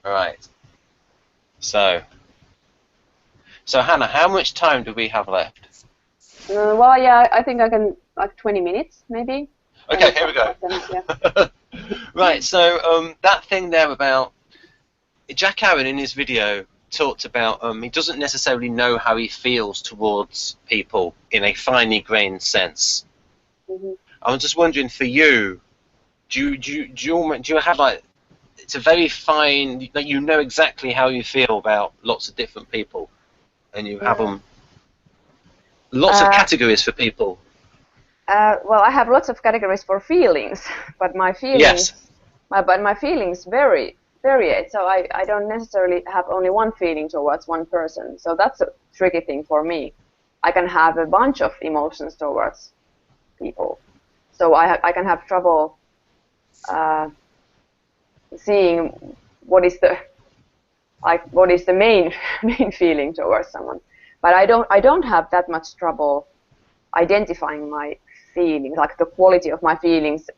Right. So Hanna, how much time do we have left? Well, yeah, I think I can, like 20 minutes, maybe. Okay, here we go. Yeah. Right, so that thing there about Jack Aaron in his video talked about he doesn't necessarily know how he feels towards people in a finely grained sense. Mm-hmm. I was just wondering, for you, do you have like, it's a very fine, like, you know exactly how you feel about lots of different people, and you have them lots of categories for people. Well, I have lots of categories for feelings, but my feelings, yes. my feelings vary. So I don't necessarily have only one feeling towards one person. So that's a tricky thing for me. I can have a bunch of emotions towards people. So I can have trouble seeing what is the main feeling towards someone. But I don't have that much trouble identifying my feelings, like the quality of my feelings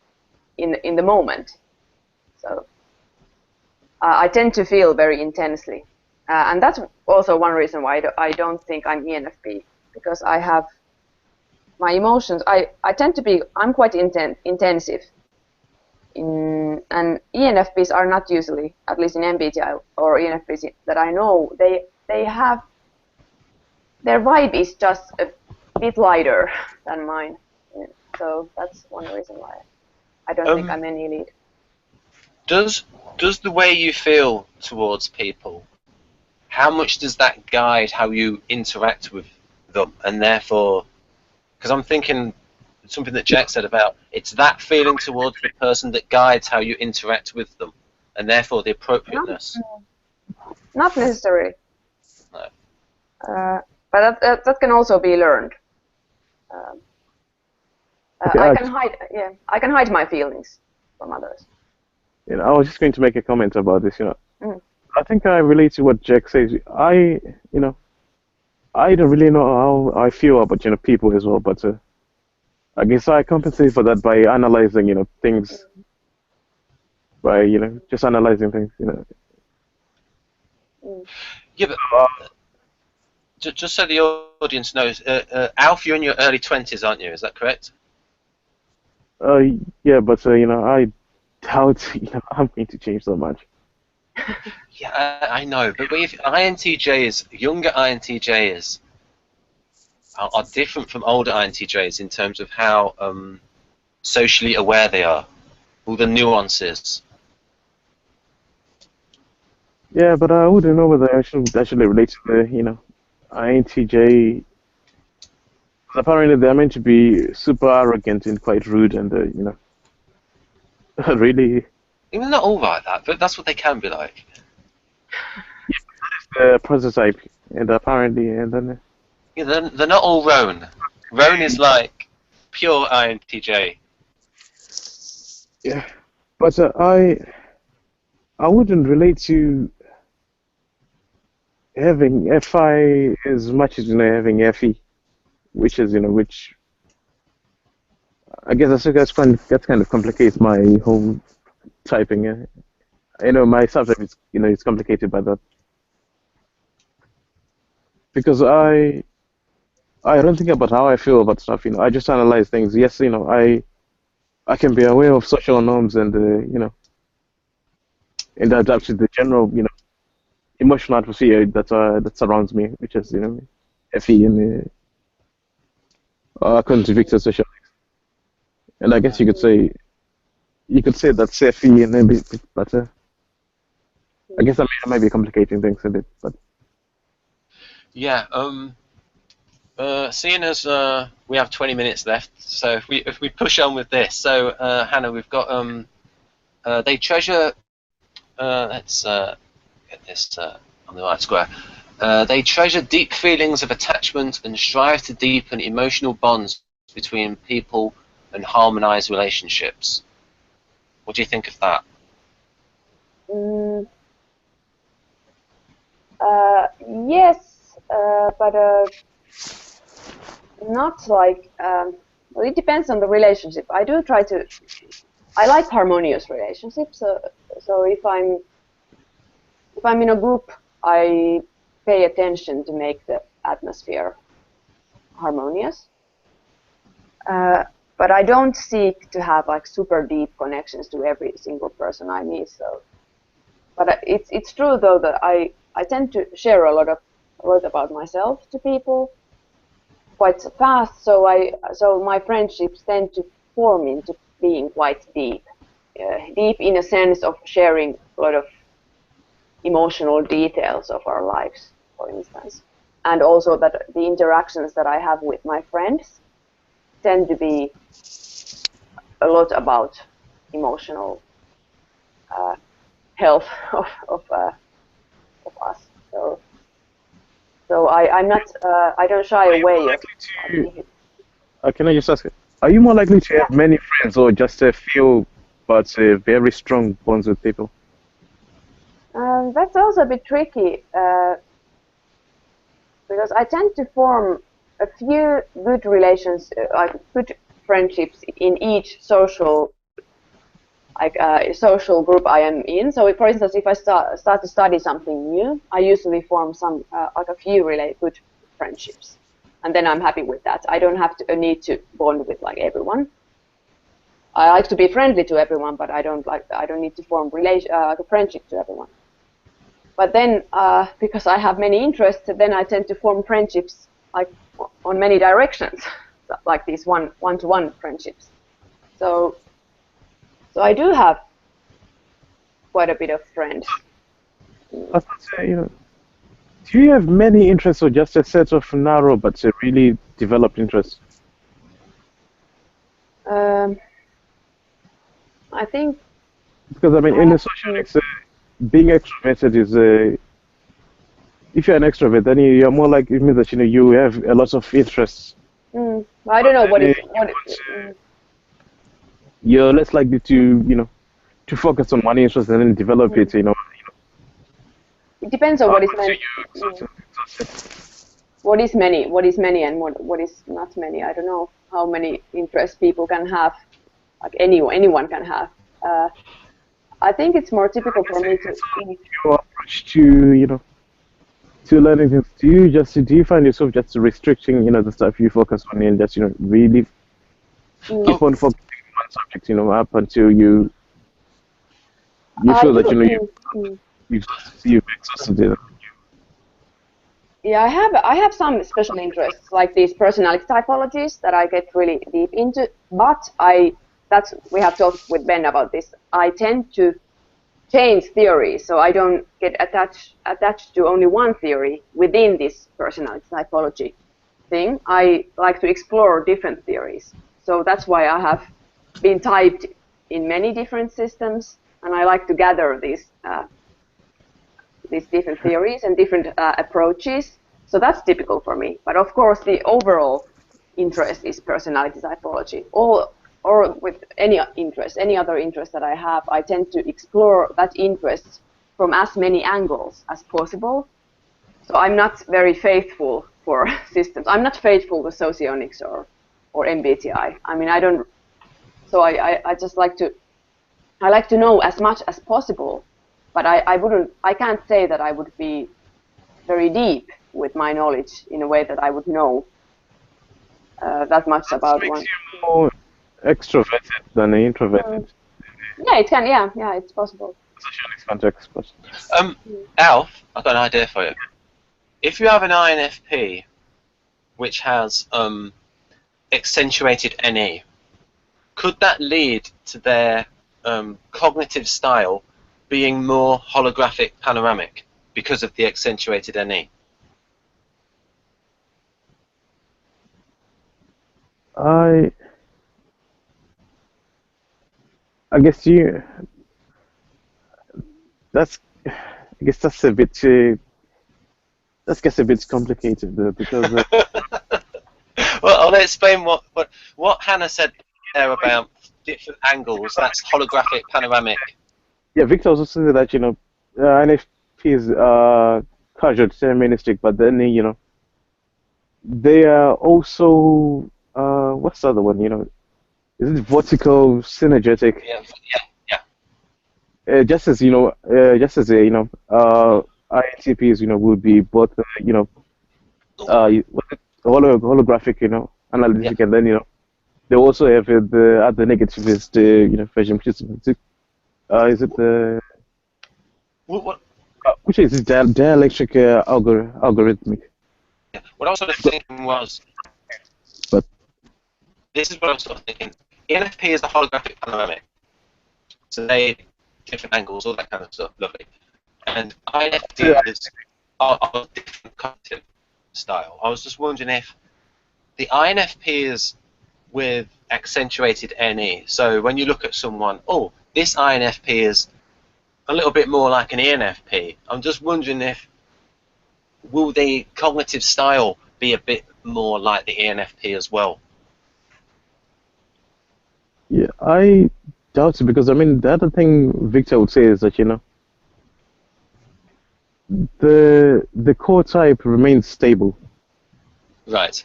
in the moment. So I tend to feel very intensely, and that's also one reason why I don't think I'm ENFP, because I have my emotions. I tend to be, I'm quite intensive. And ENFPs are not usually, at least in MBTI or ENFPs that I know, they have, their vibe is just a bit lighter than mine. Yeah. So that's one reason why I don't think I'm any lead. Does the way you feel towards people, how much does that guide how you interact with them? And therefore, because I'm thinking something that Jack said about, it's that feeling towards the person that guides how you interact with them, and therefore the appropriateness. Not necessarily. No. But that can also be learned. Okay, I can hide my feelings from others. You know, I was just going to make a comment about this. You know, I think I relate to what Jack says. I don't really know how I feel about people as well, but I guess I compensate for that by analyzing things, by just analyzing things. Yeah, but just so the audience knows, Alf, you're in your early 20s, aren't you? Is that correct? Yeah, but I doubt I'm going to change so much. Yeah, I know, but if INTJs, younger INTJs are different from older INTJs in terms of how socially aware they are, all the nuances. Yeah, but I wouldn't know whether I should actually relate to the INTJ. Apparently, they're meant to be super arrogant and quite rude, and really. Even not all like that, but that's what they can be like. Yeah, that is the prototype, and apparently, and then. Yeah, they're not all Roan. Roan is like pure INTJ. Yeah, but I wouldn't relate to having Fi as much as having Fe, which is which I guess that's kind of complicates my whole typing. My subject is it's complicated by that, because I I don't think about how I feel about stuff. I just analyze things. Yes, I can be aware of social norms and and adapt to the general emotional atmosphere that surrounds me, which is FE and according to Viktor Socionics. And I guess you could say that's FE and a bit, but I guess I might be complicating things a bit, but Yeah. Seeing as we have 20 minutes left, so if we push on with this, so Hannah, we've got they treasure. Let's get this on the right square. They treasure deep feelings of attachment and strive to deepen emotional bonds between people and harmonize relationships. What do you think of that? Yes, but not like. Well, it depends on the relationship. I do try to. I like harmonious relationships. So if I'm in a group, I pay attention to make the atmosphere harmonious. But I don't seek to have like super deep connections to every single person I meet. So, but it's true though that I tend to share a lot about myself to people quite fast. So my friendships tend to form into being quite deep, deep in a sense of sharing a lot of emotional details of our lives, for instance, and also that the interactions that I have with my friends tend to be a lot about emotional health of us. So I'm not. I don't shy away. Can I just ask, are you more likely to have many friends or just a few but very strong bonds with people? That's also a bit tricky because I tend to form a few good relations, like good friendships in each social group I am in. So, for instance, if I start to study something new, I usually form like a few really good friendships, and then I'm happy with that. I don't have a need to bond with like everyone. I like to be friendly to everyone, but I don't need to form a friendship to everyone. But then, because I have many interests, then I tend to form friendships like on many directions, like these one-to-one friendships. So I do have quite a bit of friends. I thought, do you have many interests or just a set of narrow but really developed interests? I think because in the socionics, being extroverted is if you're an extrovert, then you're more like it means that you have a lot of interests. I don't know you're less likely to to focus on one interest and then develop it. It depends on what is meant. What is many, and what is not many. I don't know how many interests people can have, like anyone can have. I think it's more typical for me to. Your approach to to learning things. Do you find yourself just restricting the stuff you focus on and just really keep on focusing on one subject up until you feel that you've exhausted it. Yeah, I have some special interests like these personality typologies that I get really deep into, but we have talked with Ben about this. I tend to change theories, so I don't get attached to only one theory within this personality typology thing. I like to explore different theories, so that's why I have been typed in many different systems, and I like to gather these different theories and different approaches. So that's typical for me. But of course, the overall interest is personality typology. Or with any other interest that I have, I tend to explore that interest from as many angles as possible. So I'm not very faithful for systems. I'm not faithful to Socionics or MBTI. I mean, I don't. So I just like to know as much as possible. But I can't say that I would be very deep with my knowledge in a way that I would know that much about makes one. you more extroverted than introverted. Yeah, it can. Yeah, yeah, it's possible. Socionics context, but Alf, I've got an idea for you. If you have an INFP which has accentuated NE, could that lead to their cognitive style being more holographic panoramic because of the accentuated NE? I guess you. That's. I guess that's a bit. That gets a bit complicated because. Well, I'll explain what Hanna said there about different angles. That's holographic panoramic. Yeah, Victor also said that INFPs are casual deterministic, but then they are also what's the other one? Is it vertical synergetic? Yeah, yeah. Just as INTPs would be both what holographic analytic, and then they also have the other negativist version, which is it the What which is it dialectric algorithmic? I was sort of thinking was, But this is what I was sort of thinking. ENFP is a holographic panoramic, so they different angles, all that kind of stuff, lovely. And INFPs are a different cognitive style. I was just wondering if the INFPs with accentuated NE, so when you look at someone, oh, this INFP is a little bit more like an ENFP. I'm just wondering if will the cognitive style be a bit more like the ENFP as well? yeah, I doubt it, because I mean the other thing Victor would say is that the core type remains stable. Right.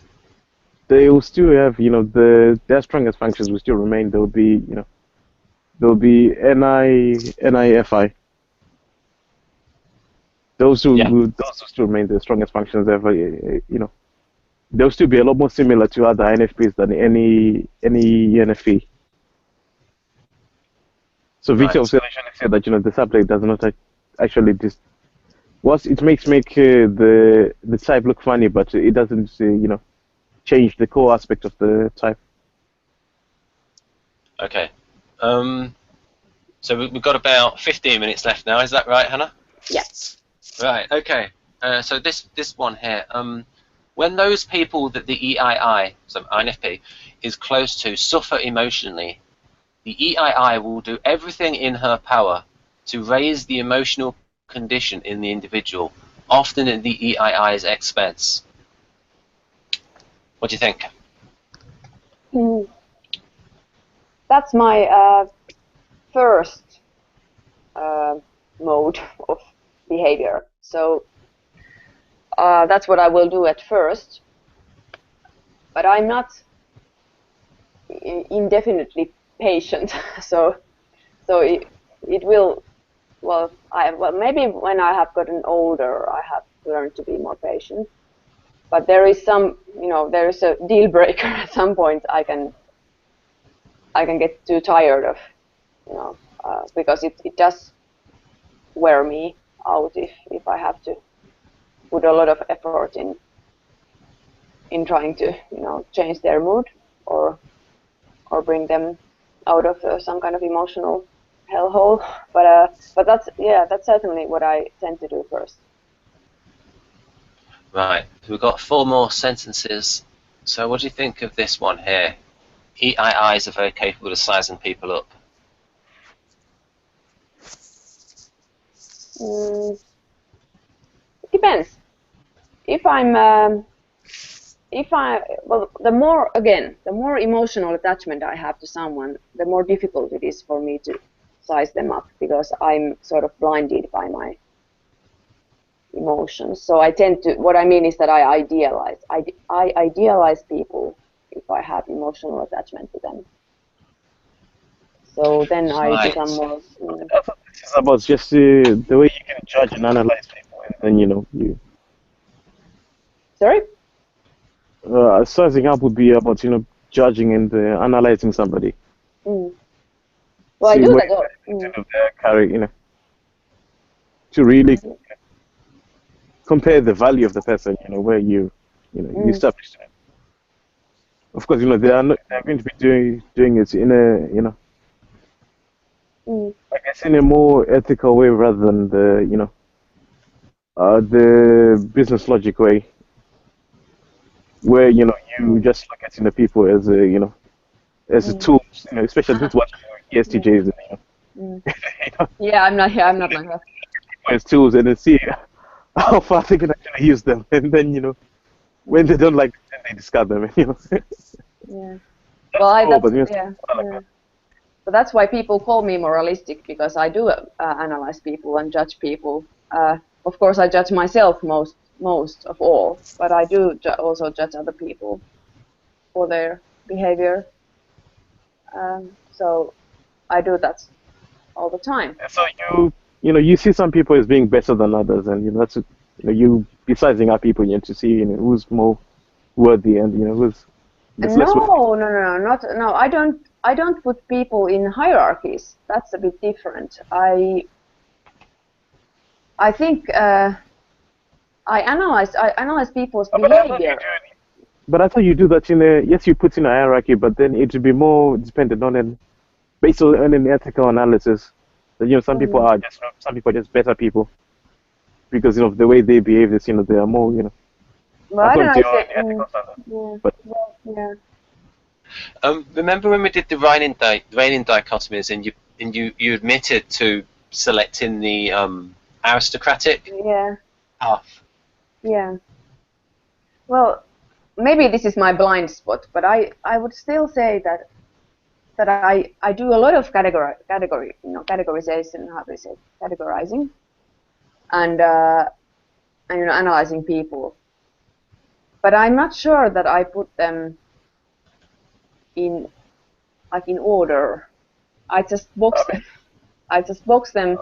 They will still have their strongest functions will still remain. There will be NI, Those two those will still remain the strongest functions ever. They'll still be a lot more similar to other INFPs than any ENFP. So Victor also actually said that the subject does not actually it makes the type look funny, but it doesn't change the core aspect of the type. Okay. So we've got about 15 minutes left now. Is that right, Hanna? Yes. Right. Okay. So this one here. When those people that the E.I.I, so INFP, is close to suffer emotionally, the E.I.I will do everything in her power to raise the emotional condition in the individual, often at the E.I.I.'s expense. What do you think? That's my first mode of behavior. So that's what I will do at first. But I'm not indefinitely patient. so it will. Well, maybe when I have gotten older, I have learned to be more patient. But there is there is a deal breaker at some point. I can get too tired of, because it does wear me out if I have to put a lot of effort in trying to change their mood or bring them out of some kind of emotional hellhole. But that's certainly what I tend to do first. Right. We've got 4 more sentences. So what do you think of this one here? E.I.Is are very capable of sizing people up. It depends. The more emotional attachment I have to someone, the more difficult it is for me to size them up, because I'm sort of blinded by my emotions. So I tend to, what I mean is that I idealize people if I have emotional attachment to them. So then I become more. It's about just the way you can judge and analyze people, and then you. Sorry? Sizing up would be about, judging and analyzing somebody. Well, I See do where that all. their character, to really compare the value of the person, where you establish it. Of course, they're going to be doing it in a, I guess in a more ethical way rather than the business logic way, where you just look at people as as tools, especially this what ESTJs, Yeah, I'm not like that. as tools, and then see how far they can actually use them, and then when they don't like them, they discard them. Yeah. Well, But, yeah. But that's why people call me moralistic, because I do analyze people and judge people. Of course, I judge myself most of all, but I do also judge other people for their behavior. So I do that all the time. So you see some people as being better than others, and that's you be sizing up people to see who's more worthy and who's less worthy. No. I don't put people in hierarchies. That's a bit different. I think I analyze people's behavior. But I thought you do that yes, you put in a hierarchy, but then it would be more dependent on based on an ethical analysis. That some people are just better people because of the way they behave. This they are more Well, I don't know. ethical standard. But Yeah. Remember when we did the reigning dichotomies, and you admitted to selecting the aristocratic path? Yeah. Well, maybe this is my blind spot, but I would still say that I do a lot of categorization, how do you say, categorizing, and analyzing people. But I'm not sure that I put them in order. I just box them. I just box them,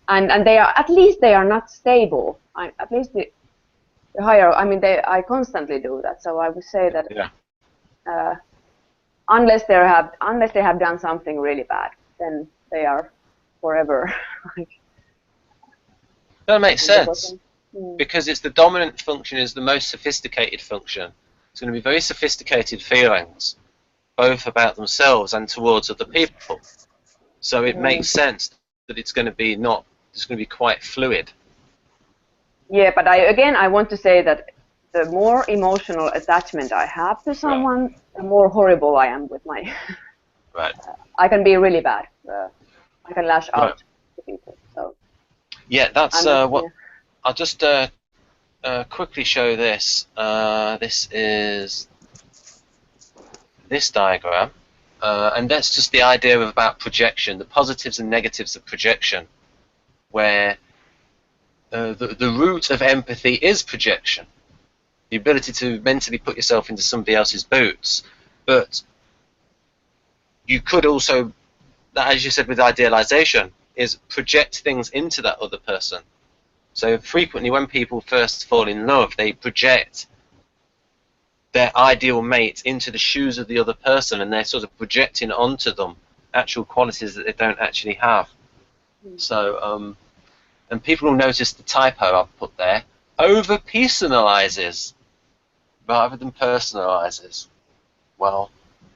and they are, at least they are not stable. At least the higher. I mean, I constantly do that. So I would say that unless they have done something really bad, then they are forever. That makes sense, because it's the dominant function is the most sophisticated function. It's going to be very sophisticated feelings, both about themselves and towards other people. So it makes sense that it's going to be quite fluid. Yeah, but I want to say that the more emotional attachment I have to someone, the more horrible I am with my. Right. I can be really bad. I can lash out to people. So. Yeah, that's what. I'll just quickly show this. This is this diagram, and that's just the idea about projection, the positives and negatives of projection, where the root of empathy is projection, the ability to mentally put yourself into somebody else's boots. But you could also, as you said with idealization, is project things into that other person. So frequently when people first fall in love, they project their ideal mate into the shoes of the other person, and they're sort of projecting onto them actual qualities that they don't actually have. So, and people will notice the typo I've put there, over-personalizes rather than personalizes. Well,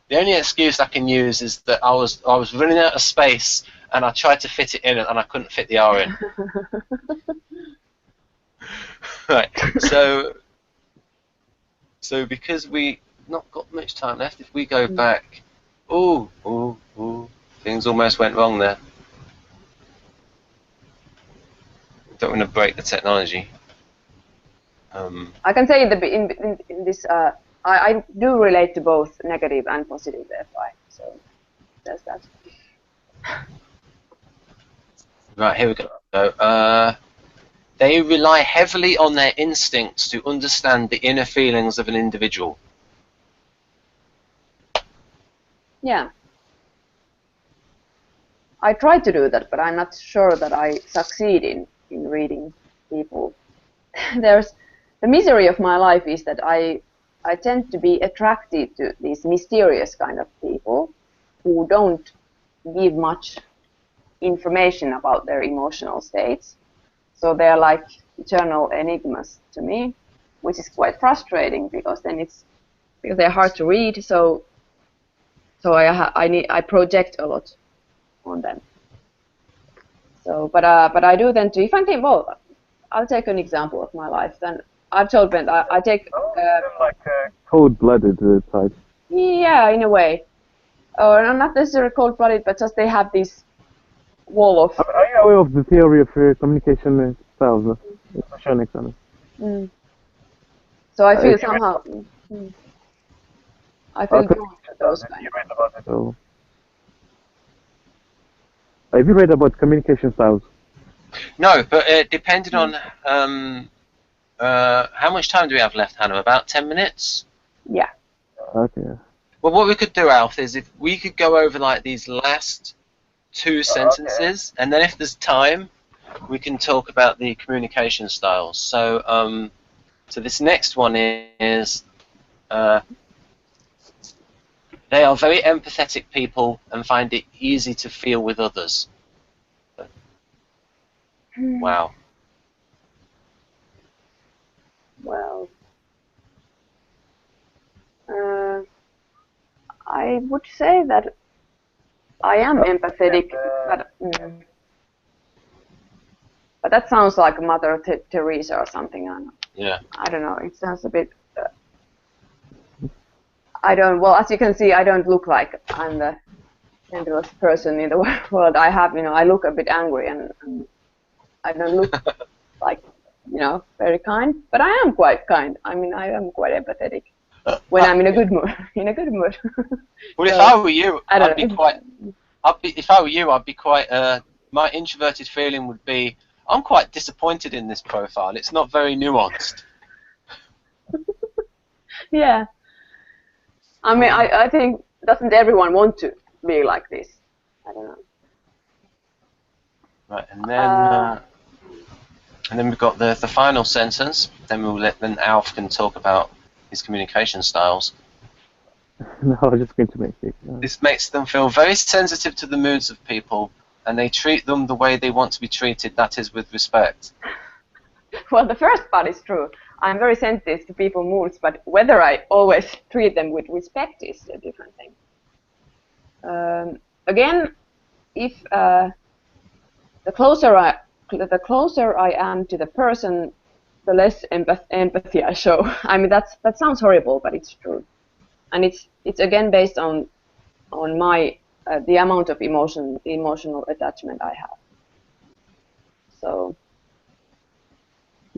the only excuse I can use is that I was running out of space and I tried to fit it in and I couldn't fit the R in. Right, so because we not got much time left, if we go back, things almost went wrong there. Don't want to break the technology. I can say in this, I do relate to both negative and positive FI, so there's that. Right, here we go. They rely heavily on their instincts to understand the inner feelings of an individual. Yeah. I try to do that, but I'm not sure that I succeed in reading people. The misery of my life is that I I tend to be attracted to these mysterious kind of people who don't give much information about their emotional states. So they're like eternal enigmas to me, which is quite frustrating because then because they're hard to read. So I project a lot on them. So, but I do tend to, if I think, well, I'll take an example of my life. Then I've told Ben I take like cold-blooded type. yeah, in a way, or not necessarily cold-blooded, but just they have this wall of. Are you aware of the theory of communication styles? Socionics. So I feel somehow. I feel drawn to those kind. You read about it, or... Have you read about communication styles? No, but depending on how much time do we have left, Hannah? About 10 minutes? Yeah. Okay. Well, what we could do, Alf, is if we could go over like these last 2 sentences, and then if there's time, we can talk about the communication styles. So, so this next one is they are very empathetic people and find it easy to feel with others. Wow. Well, I would say that I am empathetic, but that sounds like Mother Teresa or something. Yeah. I don't know. It sounds a bit. I don't. Well, as you can see, I don't look like I'm the gentlest person in the world. I have, I look a bit angry, and I don't look like, very kind. But I am quite kind. I mean, I am quite empathetic when I'm in a good mood. In a good mood. Well, So, if I were you, I'd be quite. if I were you, I'd be quite. My introverted feeling would be, I'm quite disappointed in this profile. It's not very nuanced. Yeah. I mean, I think, doesn't everyone want to be like this? I don't know. Right, and then we've got the final sentence. Then then Alf can talk about his communication styles. No, I was just going to make it. This makes them feel very sensitive to the moods of people, and they treat them the way they want to be treated. That is, with respect. Well, the first part is true. I'm very sensitive to people's moods, but whether I always treat them with respect is a different thing. Again, if the closer I am to the person, the less empathy I show. I mean, that sounds horrible, but it's true, and it's again based on my the amount of emotional attachment I have. So.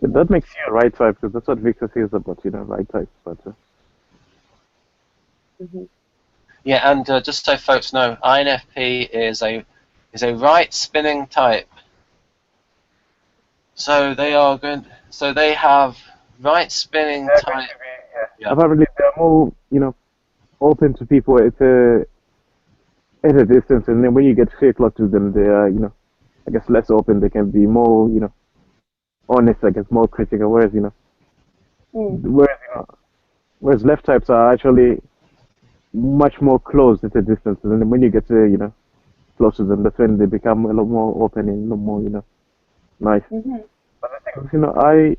Yeah, that makes you a right type, because that's what Viktor says about, right types. But, Yeah, and just so folks know, INFP is a right spinning type. So they are going. So they have right spinning type. Yeah. Apparently, they're more, open to people at a distance, and then when you get very close to them, they are, I guess less open. They can be more, honest, I guess, more critical. Whereas, whereas left types are actually much more close at a distance, and then when you get to, close to them, that's when they become a lot more open and a lot more, nice. But the thing is, I,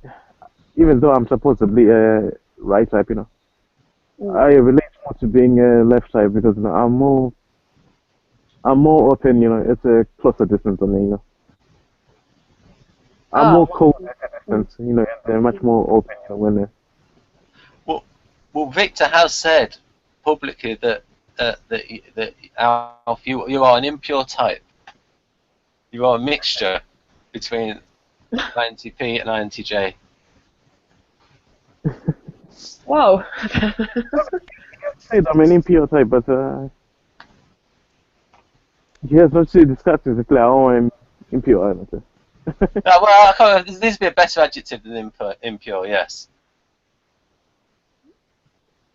even though I'm supposedly a right type, I relate more to being a left type because I'm more open, it's a closer distance on me, I'm more cold at a distance, they're much more open, when they're... Well, Viktor has said publicly that Alf, you are an impure type. You are a mixture between INTP and INTJ. Wow. I'm an impure type, but he has not discussed it. I'm impure. Well, there needs to be a better adjective than impure. Yes.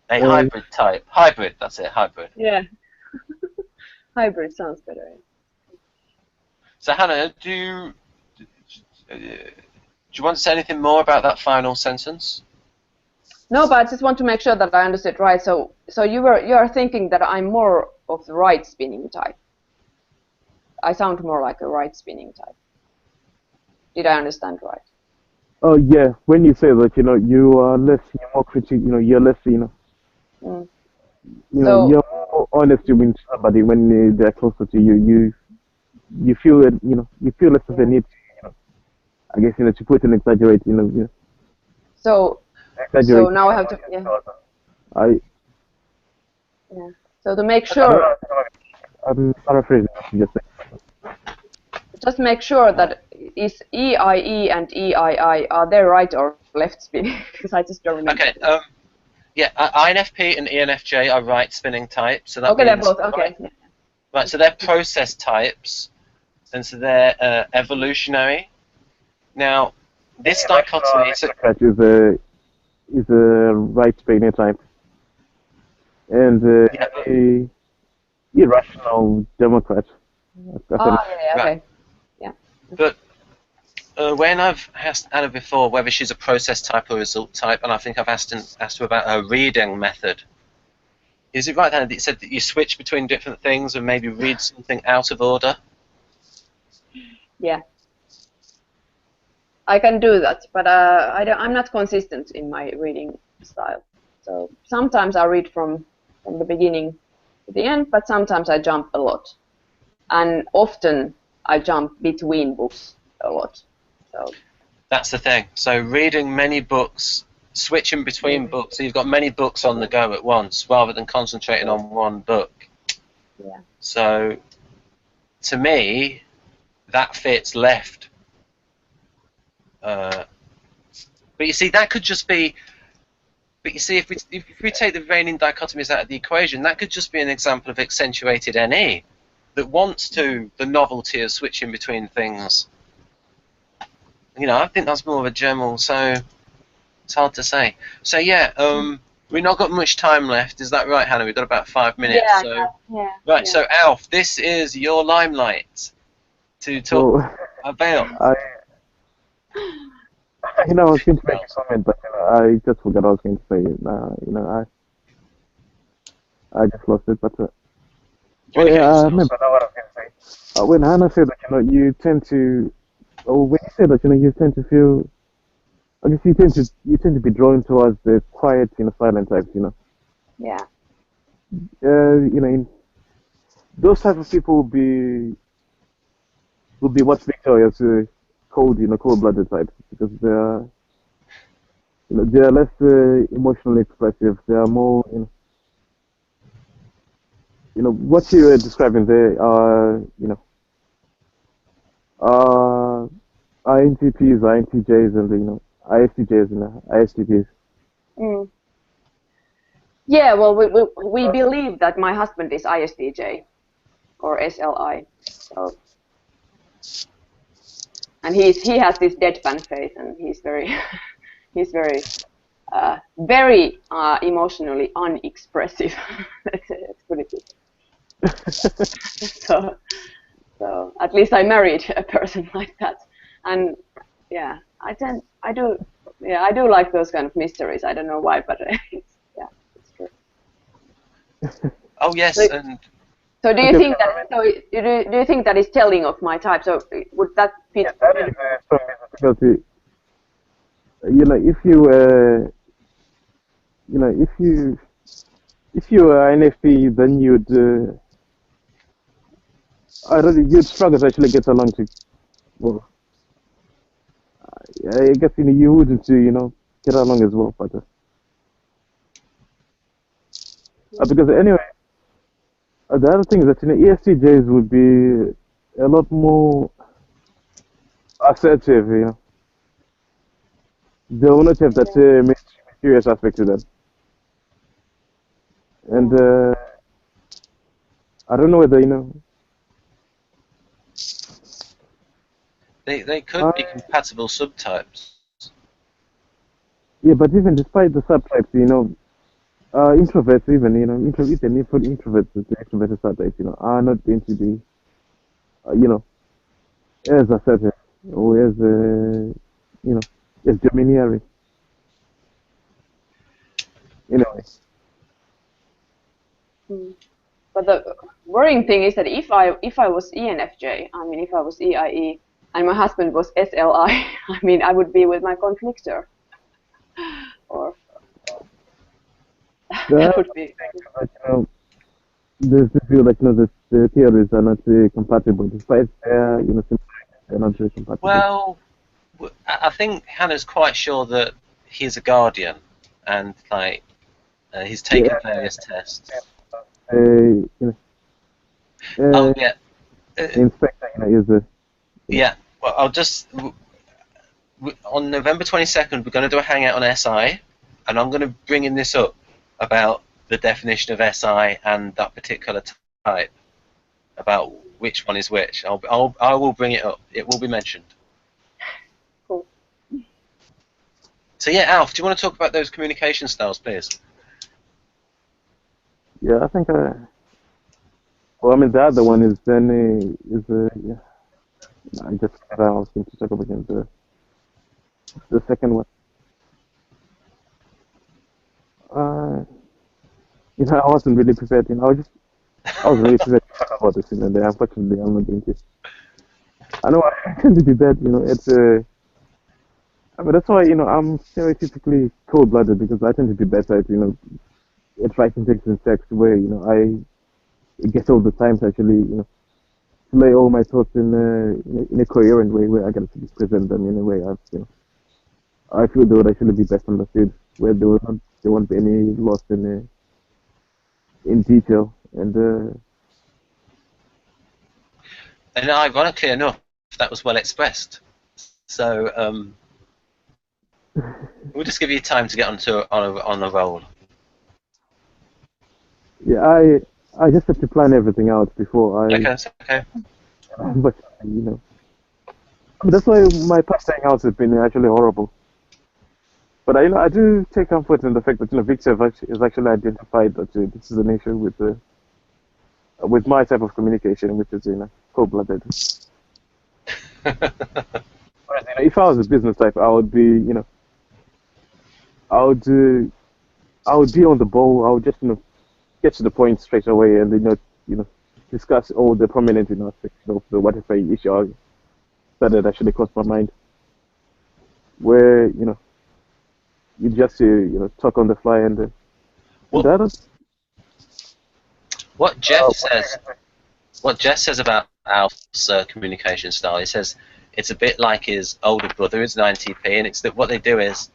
A hybrid type. Hybrid. That's it. Hybrid. Yeah. Hybrid sounds better. So Hanna, do you want to say anything more about that final sentence? No, but I just want to make sure that I understood right. So you are thinking that I'm more of the right spinning type. I sound more like a right spinning type. Did I understand right? Oh yeah, when you say that, you are less, you're more critical, you're less, Mm. you're more honest with somebody when they're closer to you. You feel it, you feel less of a need to, I guess, to put and exaggerate, So exaggerate. now I have to, yeah. So to make sure, I'm paraphrasing what you just said. just make sure that is E.I.I. and E.I.I. are they right or left spinning? Because I just don't remember. Okay. Yeah. INFP and ENFJ are right spinning types. So that Okay, means, they're both okay. Yeah. Right. So they're process types, and so they're evolutionary. Now, this dichotomy Is a right spinning type, and a irrational Democrat. Yeah, okay. Right. Yeah. But when I've asked Anna before whether she's a process type or a result type, and I think I've asked her about her reading method. Is it right, Anna, that you said that you switch between different things and maybe read something out of order? Yeah. I can do that, but I'm not consistent in my reading style. So sometimes I read from the beginning to the end, but sometimes I jump a lot. And often I jump between books a lot. So That's the thing. So reading many books, switching between books, so you've got many books on the go at once rather than concentrating on one book. yeah. So to me, that fits left. But you see, that could just be. But you see, if we take the reigning dichotomies out of the equation, that could just be an example of accentuated NE that wants the novelty of switching between things. I think that's more of a general. So it's hard to say. So yeah, we've not got much time left. Is that right, Hannah? We've got about 5 minutes. Yeah. So Yeah. right. So Alf, this is your limelight to talk about. I was going to make a comment, but I just forgot I was going to say it. I just lost it. But I remember now what I was going to say. When Hannah said that you tend to, or when you said that you tend to feel, I guess you tend to be drawn towards the quiet, silent types. Yeah. Those type of people will be what Victor has called, cold-blooded types, because they are less emotionally expressive. They are more, what you are describing there are, INTPs, INTJs, and ISTJs and ISTPs. Mm. Yeah. Well, we believe that my husband is ISTJ or SLI. So. And he has this deadpan face, and he's very very emotionally unexpressive. Let's put it this way. So at least I married a person like that, and yeah, I do like those kind of mysteries. I don't know why, but it's true. Oh yes, So, and so do you think that? So do you think that is telling of my type? So would that fit? Yeah, that is strong because if you are NFP, then you'd struggle to actually get along to. Well, I guess you wouldn't get along as well, but because anyway, the other thing is that ESTJs would be a lot more assertive. They will not have that mysterious aspect to them, and I don't know whether they could be compatible subtypes. Yeah, but even despite the subtypes, introverts even, even for introverts, the extroverted subtypes, are not going to be, as assertive or as, as domineering. in a way. But the worrying thing is that if I was ENFJ, I mean, if I was E.I.I, and my husband was SLI, I mean, I would be with my conflictor. Or that would be. But, there's this view like the theories are not compatible, despite they're they're not very compatible. Well, I think Hannah's quite sure that he's a guardian, and like he's taken various tests. Oh yeah. Inspector, is a. Yeah. Well, I'll just on November 22nd we're going to do a hangout on SI, and I'm going to bring in this up about the definition of SI and that particular type, about which one is which. I will bring it up. It will be mentioned. Cool. So yeah, Alf, do you want to talk about those communication styles, please? Yeah, I think. Well, I mean, the other one is then yeah. I just I was going to talk about the second one. I wasn't really prepared. I was really prepared to talk about this, and unfortunately, I'm not going to. I know I tend to be bad. It's I mean, that's why I'm stereotypically cold-blooded, because I tend to be better at writing things in text, where I get all the time to actually lay all my thoughts in a coherent way, where I can actually present them in a way I feel they would actually be best understood, where there won't be any loss in detail, and ironically enough, that was well expressed. So we'll just give you time to get on a roll. Yeah, I just have to plan everything out before I. Okay. But that's why my past hangouts have been actually horrible. But I do take comfort in the fact that Viktor has actually identified that this is an issue with my type of communication, which is cold-blooded. If I was a business type, I would be I would be on the ball. I would just get to the point straight away, and discuss all the prominent aspects of the whatever issue that had actually crossed my mind. Where you just talk on the fly, and that is what Jeff says. What Jeff says about Alf's communication style. He says it's a bit like his older brother, who's an INTP, and it's that what they do is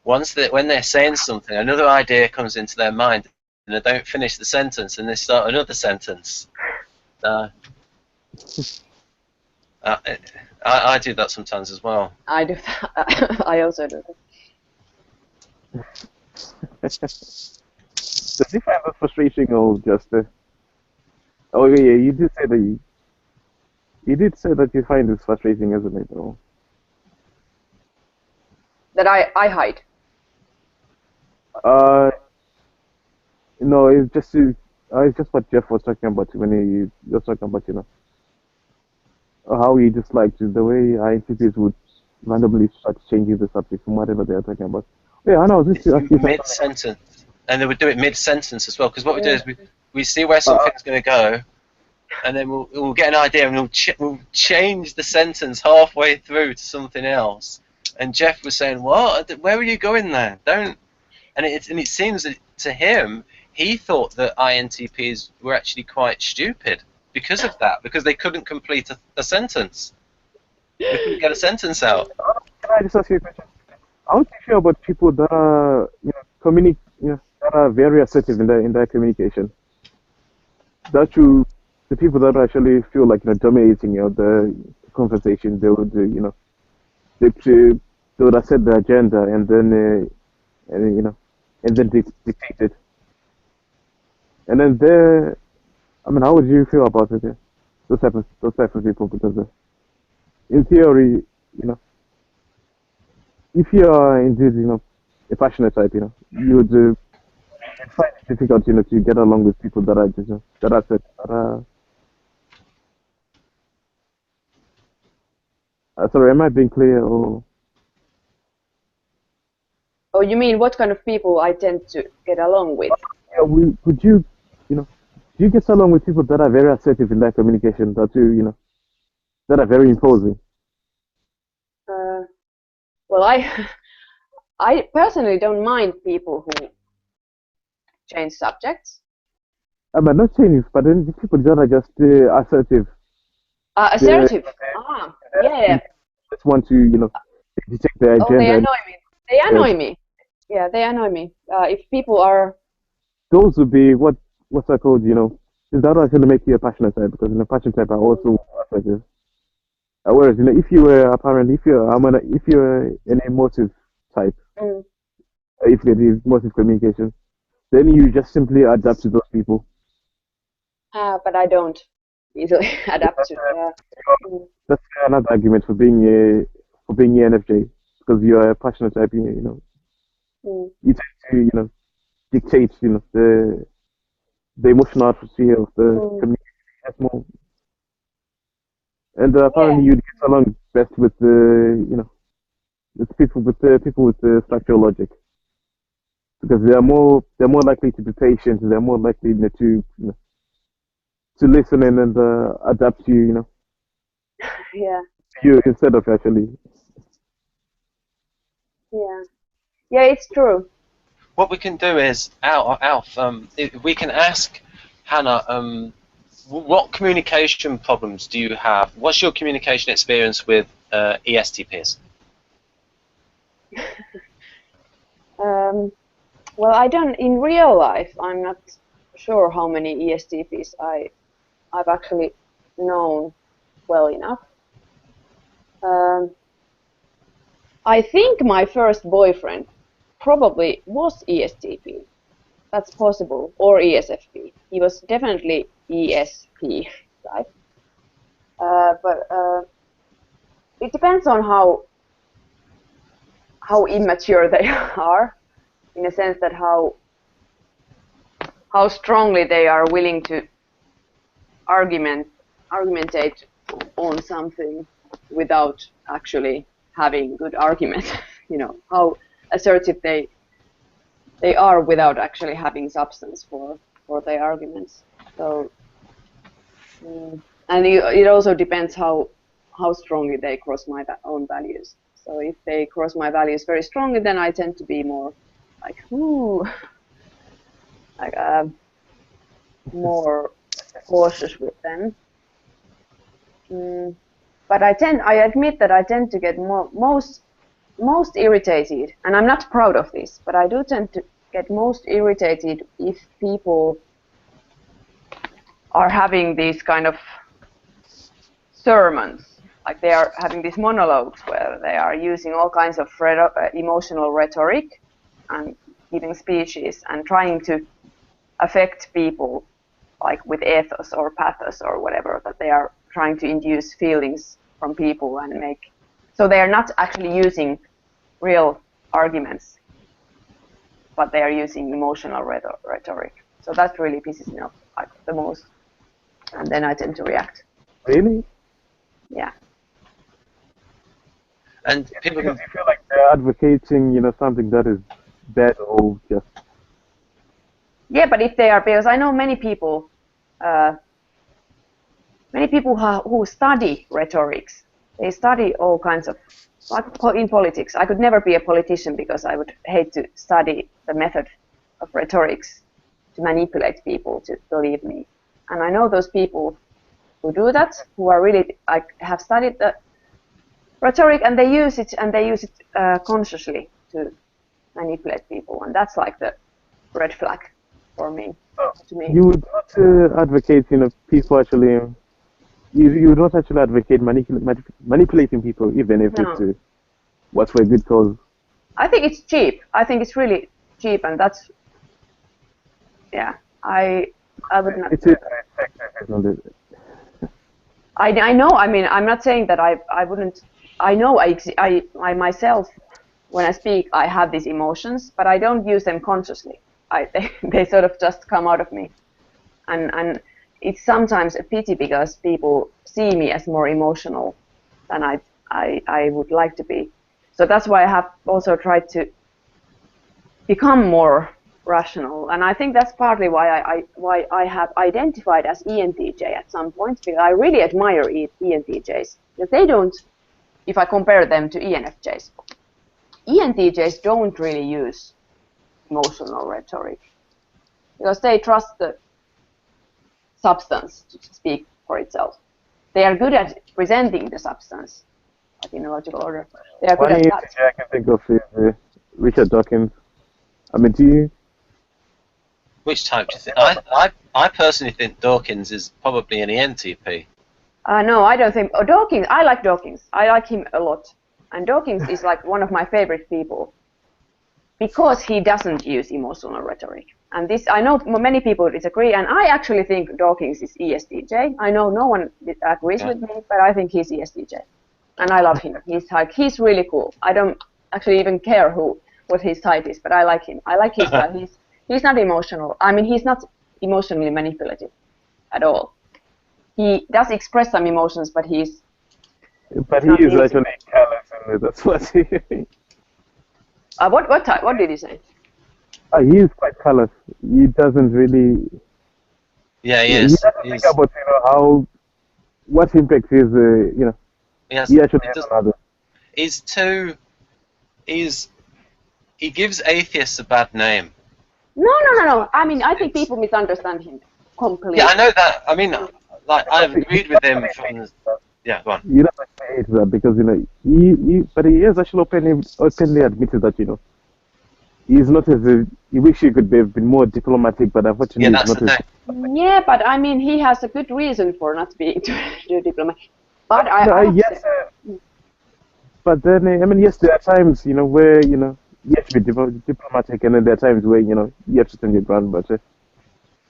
when they're saying something, another idea comes into their mind, and they don't finish the sentence, and they start another sentence. I do that sometimes as well. I do that. I also do that. Does he find that frustrating, or just? Oh yeah, you did say that. You did say that you find this frustrating, isn't it? Or? That I hide. No, it's just what Jeff was talking about when he was talking about how he disliked the way INTPs would randomly start changing the subject from whatever they are talking about. Yeah, I know. Mid-sentence, and they would do it mid-sentence as well. Because what we do is we see where something's going to go, and then we'll get an idea, and we'll change the sentence halfway through to something else. And Jeff was saying, "What? Where were you going there? Don't." And it seems that to him, he thought that INTPs were actually quite stupid because of that, because they couldn't complete a sentence. They couldn't get a sentence out. Can I just ask you a question? How do you feel about people that are that are very assertive in their communication? The people that actually feel like dominating the conversation, they would they would set the agenda, and then and then dictate it. And then how would you feel about it? Yeah? Those type of people, because in theory, if you are indeed a passionate type, you would find it difficult to get along with people that are just that are sorry, am I being clear? Or Oh you mean what kind of people I tend to get along with? Yeah, would you, do you get along with people that are very assertive in their communication, that are very imposing? Well, I personally don't mind people who change subjects. But not change, but then the people that are just assertive. Assertive. Yeah. Just want to, detect their agenda. Oh, they annoy me. They annoy me. Yeah, they annoy me. If people are. Those would be what's that called? That was going to make you a passionate type, because in a passionate type are also assertive. Whereas if you were if you're an emotive type, if you get emotive communication, then you just simply adapt to those people. But I don't easily adapt to. That's another argument for being ENFJ, because you're a passionate type. You tend to dictate the emotional atmosphere of the community more. And apparently you'd get along best with with people with structural logic, because they're more likely to be patient. They're more likely to listen and adapt to you. Yeah. You instead of actually. Yeah, it's true. What we can do is, Alf, we can ask Hanna, what communication problems do you have? What's your communication experience with ESTPs? Well, I don't in real life. I'm not sure how many ESTPs I've actually known well enough. I think my first boyfriend probably was ESTP. That's possible, or ESFP. He was definitely ESP type. But it depends on how immature they are, in a sense that how strongly they are willing to argumentate on something without actually having good argument. How assertive they are without actually having substance for their arguments. So, and it also depends how strongly they cross my own values. So if they cross my values very strongly, then I tend to be more like, more cautious with them. But I admit that I tend to get most irritated, and I'm not proud of this, but I do tend to get most irritated if people are having these kind of sermons, like they are having these monologues where they are using all kinds of emotional rhetoric and giving speeches and trying to affect people, like with ethos or pathos or whatever, that they are trying to induce feelings from people and make. So they are not actually using real arguments, but they are using emotional rhetoric. So that really pisses me off the most. And then I tend to react. Really? Yeah. And people because you feel like they're advocating, something that is bad or just. Yeah, but if they are, because I know many people who study rhetorics. They study all kinds of, like in politics. I could never be a politician because I would hate to study the method of rhetorics to manipulate people to believe me. And I know those people who do that, who are really have studied the rhetoric, and they use it consciously to manipulate people, and that's like the red flag for me. To me. You would not advocate, people actually. You would not actually advocate manipulating people, even if it's what's for a good cause. I think it's cheap. I think it's really cheap, and that's I would not. It is. I know. I mean, I'm not saying that I wouldn't. I know I myself, when I speak, I have these emotions, but I don't use them consciously. They sort of just come out of me, and it's sometimes a pity because people see me as more emotional than I would like to be. So that's why I have also tried to become more rational, and I think that's partly why I have identified as ENTJ at some point, because I really admire ENTJs. Because they don't, if I compare them to ENFJs, ENTJs don't really use emotional rhetoric because they trust the substance to speak for itself. They are good at presenting the substance, like in a logical order. They are good at that. I can think of is Richard Dawkins. I mean, do you? Which type do you think? I personally think Dawkins is probably an ENTP. No, I don't think. Oh, Dawkins. I like Dawkins. I like him a lot, and Dawkins is like one of my favorite people because he doesn't use emotional rhetoric. And this, I know many people disagree, and I actually think Dawkins is ESTJ. I know no one agrees with me, but I think he's ESTJ, and I love him. He's really cool. I don't actually even care what his type is, but I like him. I like his style. He's not emotional. I mean, he's not emotionally manipulative at all. He does express some emotions, but he's. But he is actually callous, and that's what he. What type? What did he say? He is quite callous. He doesn't really. Yeah, he is. He doesn't think about how what impact is he actually has on others. He gives atheists a bad name. No. I mean, I think people misunderstand him completely. Yeah, I know that. I mean, like I've agreed with him from. Yeah, go on. You don't hate that because but he has actually openly admitted that he's not as he wish he could have been more diplomatic, but unfortunately yeah, he's not. Yeah, but I mean, he has a good reason for not being too diplomatic. But yes, but then I mean, yes, there are times where you have to be diplomatic, and then there are times where you have to stand your ground. But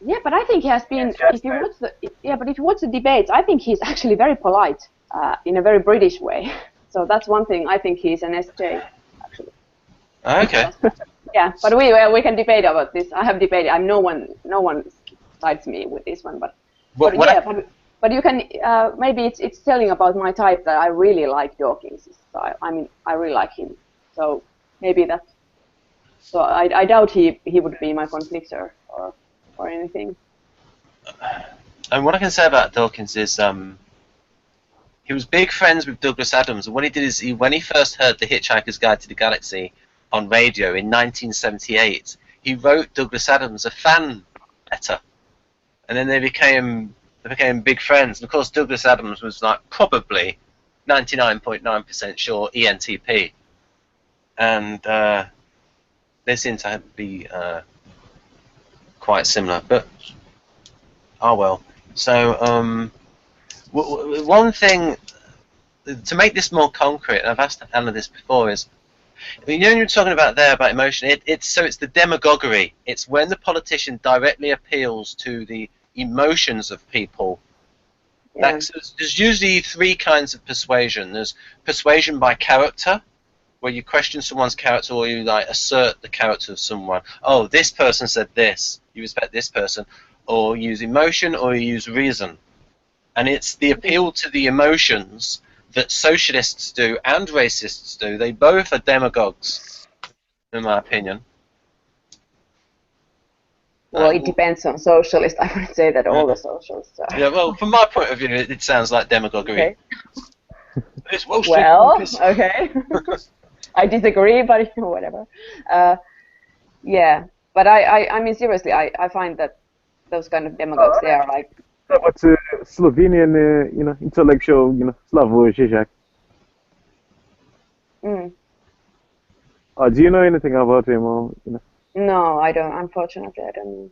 yeah, but I think he has been. If you watch the debates, I think he's actually very polite in a very British way. So that's one thing. I think he's an SJ actually. Okay. Yeah, but we can debate about this. I have debated. No one sides me with this one, but you can maybe it's telling about my type that I really like Dawkins' style. I mean, I really like him. So maybe that's. So I doubt he would be my conflictor or anything. And what I can say about Dawkins is he was big friends with Douglas Adams, and what he did is when he first heard The Hitchhiker's Guide to the Galaxy on radio in 1978, he wrote Douglas Adams a fan letter, and then they became big friends. And of course, Douglas Adams was like probably 99.9% sure ENTP, and they seem to be quite similar. But oh well. So one thing to make this more concrete, and I've asked Anna this before, is you're talking about emotion. It's the demagoguery. It's when the politician directly appeals to the emotions of people. Yeah. There's usually three kinds of persuasion. There's persuasion by character, where you question someone's character or you assert the character of someone. Oh, this person said this. You respect this person, or use emotion, or you use reason. And it's the appeal to the emotions that socialists do and racists do. They both are demagogues, in my opinion. Well, it depends on socialists. I wouldn't say that all the socialists are. Yeah, well, from my point of view, it sounds like demagoguery. Okay. Well, okay. I disagree, but whatever. Yeah, but I mean, seriously, I find that those kind of demagogues, they are like... But Slovenian, intellectual, Slavoj Žižek. Do you know anything about him, or No, I don't. Unfortunately, I don't.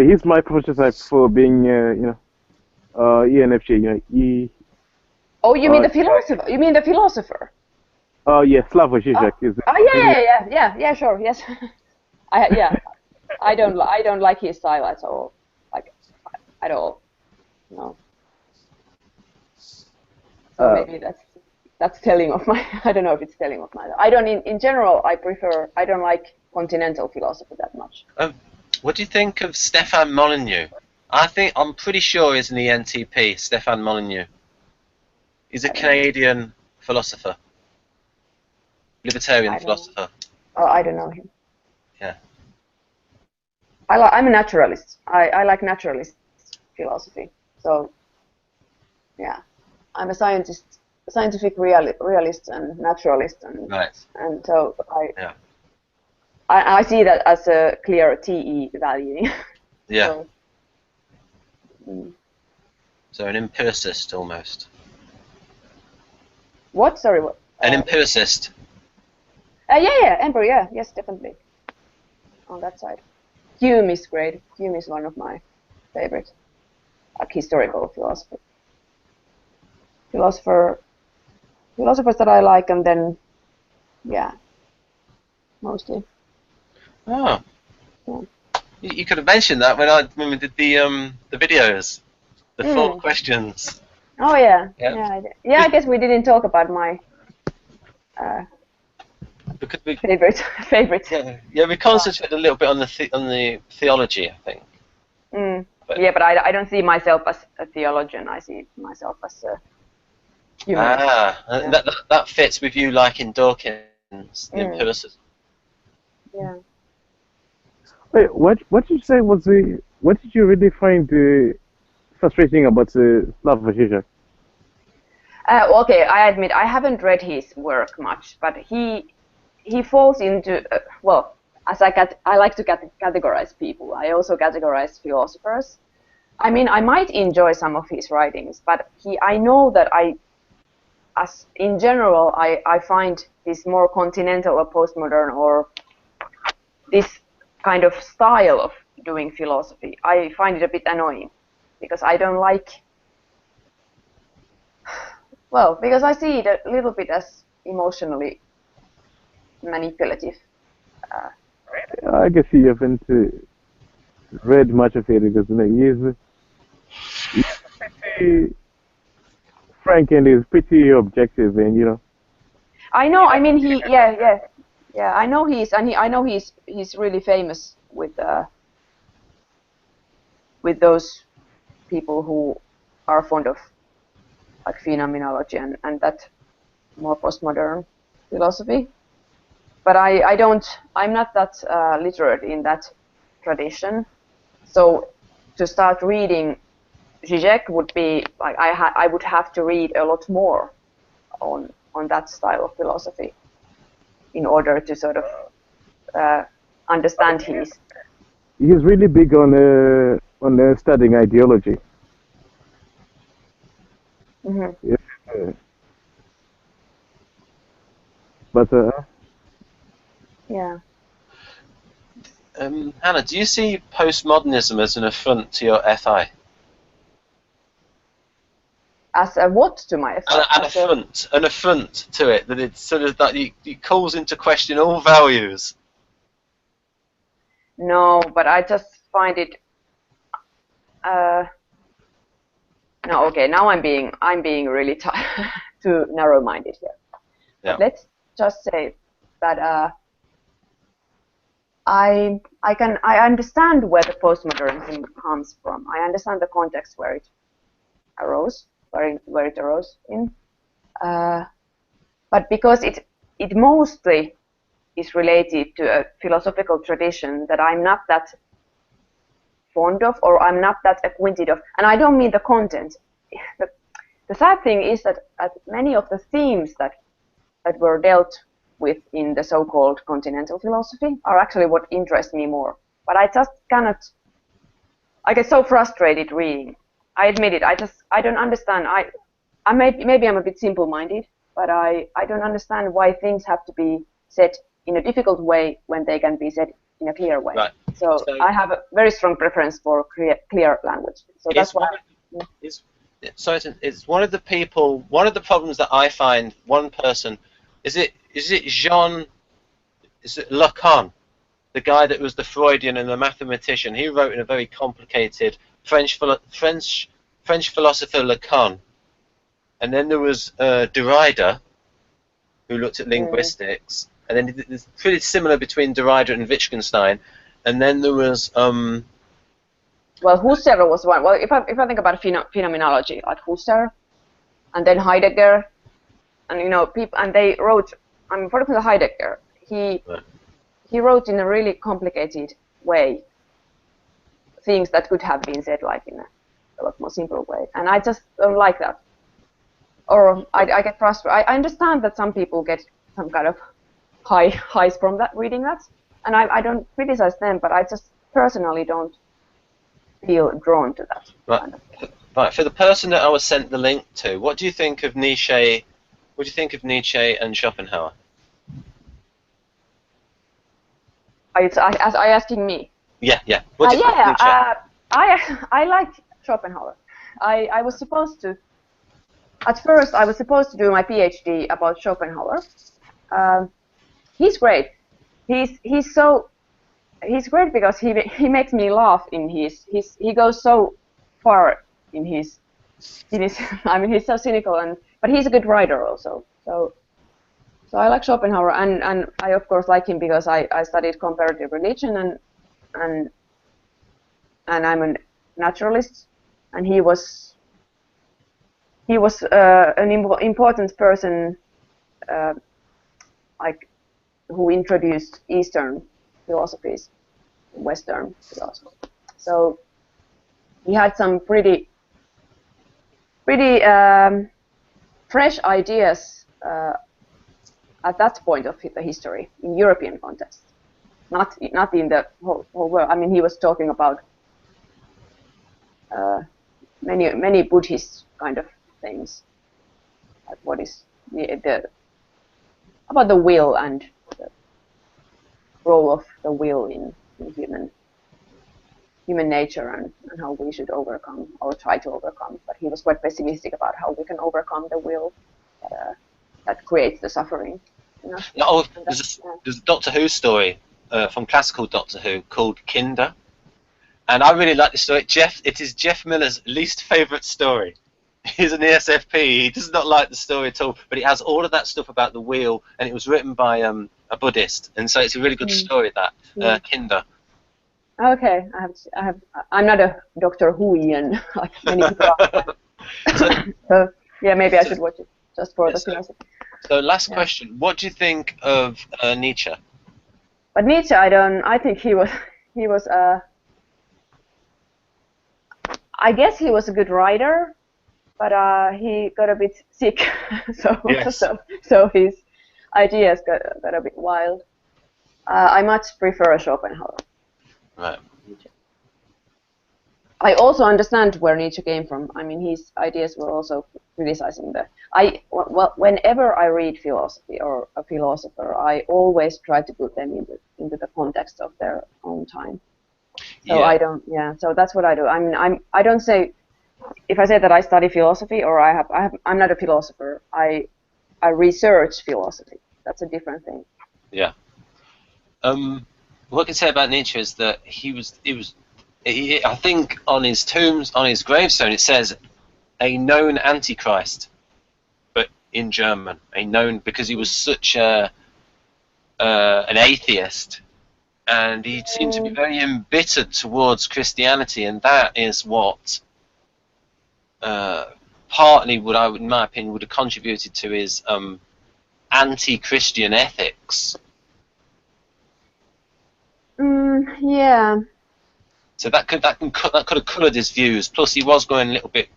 He's my prototype for being, ENFJ. Oh, you mean the philosopher? You mean the philosopher? Oh yeah, Slavoj Žižek is. Oh yeah, sure, yes. I don't like his style at all. At all. No. So maybe that's telling of my. I don't know if it's telling of my. I don't. In general, I don't like continental philosophy that much. What do you think of Stefan Molyneux? I'm pretty sure he's an ENTP. Stefan Molyneux. He's a Canadian philosopher, libertarian philosopher. Oh, I don't know him. Yeah. I'm a naturalist. I like naturalist philosophy. So, yeah, I'm a scientific realist and naturalist, and Right. and so Yeah. I see that as a clear TE value. Yeah. So, So an empiricist almost. what? Sorry, what? An empiricist. Yeah, Emperor, yeah, yes, definitely. On that side. Hume is great. Hume is one of my favorite, like, historical philosophers that I like, and then, yeah, mostly. Oh. Yeah. You could have mentioned that when we did the videos, the 4 questions. Oh yeah, Yeah. yeah. I guess we didn't talk about my Because we favorite. yeah we concentrated a little bit on the theology, I think. Yeah, but I don't see myself as a theologian. I see myself as a humanist. Yeah. That fits with you liking Dawkins, the empiricism. Yeah. Wait, what did you say was what did you really find frustrating about Slavoj Žižek? Okay, I admit I haven't read his work much, but he falls into well, as I like to categorize people. I also categorize philosophers. I mean, I might enjoy some of his writings, but I know that as in general, I find this more continental or postmodern or this kind of style of doing philosophy, I find it a bit annoying because I don't like, well, because I see it a little bit as emotionally manipulative. I guess you haven't read much of it because he's pretty frank and he's pretty objective, and I know. I mean, yeah. I know he's really famous with those people who are fond of like phenomenology and that more postmodern philosophy. But I'm not that literate in that tradition. So to start reading Zizek would be like I would have to read a lot more on that style of philosophy in order to sort of understand his. he's really big on studying ideology. Mm-hmm. But Yeah. Hanna, do you see postmodernism as an affront to your FI? As a what to my An affront to it, that it's sort of that it calls into question all values. No, but I just find it. No, okay. Now I'm being really too narrow-minded here. Yeah. But let's just say that I understand where the postmodernism comes from. I understand the context where it arose, where it arose in. But because it mostly is related to a philosophical tradition that I'm not that fond of, or I'm not that acquainted of, and I don't mean the content. The sad thing is that many of the themes that were dealt with in the so-called continental philosophy are actually what interests me more. But I just cannot. I get so frustrated reading. I admit it. I don't understand. Maybe I'm a bit simple-minded, but I don't understand why things have to be said in a difficult way when they can be said in a clear way. Right. So I have a very strong preference for clear language. So that's why. It's one of the problems that I find. One person, is it Jean? Is it Lacan, the guy that was the Freudian and the mathematician? He wrote in a very complicated French philosopher Lacan, and then there was Derrida, who looked at linguistics, and then it's pretty similar between Derrida and Wittgenstein, and then there was well, Husserl was one. Well, if I think about phenomenology, like Husserl, and then Heidegger, and people, and they wrote. For example, Heidegger, he he wrote in a really complicated way things that could have been said like in a lot more simple way, and I just don't like that. Or I get frustrated. I understand that some people get some kind of highs from that, reading that, and I don't criticize them, but I just personally don't feel drawn to that. Right. Kind of. Right. For the person that I was sent the link to, what do you think of Nietzsche? What do you think of Nietzsche and Schopenhauer? Are you asking me? Yeah, yeah. What do you think of Nietzsche? I like Schopenhauer. I was supposed to. At first, I was supposed to do my PhD about Schopenhauer. He's great. He's great because he makes me laugh in he goes so far in his I mean, he's so cynical, but he's a good writer also. So I like Schopenhauer, and I of course like him because I studied comparative religion, and I'm a naturalist, and he was an important person, like who introduced Eastern philosophies, Western philosophy. So he had some pretty fresh ideas at that point of the history in European context, not in the whole world. I mean, he was talking about many Buddhist kind of things, like what is about the will and the role of the will in human nature, and how we should overcome or try to overcome. But he was quite pessimistic about how we can overcome the will that creates the suffering. You know? Oh, there's a Doctor Who story from classical Doctor Who called Kinder, and I really like this story. It is Jeff Miller's least favourite story. He's an ESFP. He does not like the story at all, but it has all of that stuff about the wheel, and it was written by a Buddhist, and so it's a really good story. That Kinder. Okay, I'm not a Doctor Whoian like many people are. So yeah, maybe I should watch it just for the philosophy. So last question: what do you think of Nietzsche? But Nietzsche, I think he was. I guess he was a good writer, but he got a bit sick, so his ideas got a bit wild. I much prefer Schopenhauer. Right. I also understand where Nietzsche came from. I mean, his ideas were also criticizing whenever I read philosophy or a philosopher, I always try to put them into the context of their own time. So so that's what I do. I mean, I don't say, if I say that I study philosophy or I'm not a philosopher. I research philosophy. That's a different thing. Yeah. What I can say about Nietzsche is that I think on his gravestone, it says a known antichrist, but in German, because he was such an atheist, and he seemed to be very embittered towards Christianity, and that is what partly in my opinion, would have contributed to his anti-Christian ethics. Yeah. So that could have coloured his views. Plus, he was going a little bit.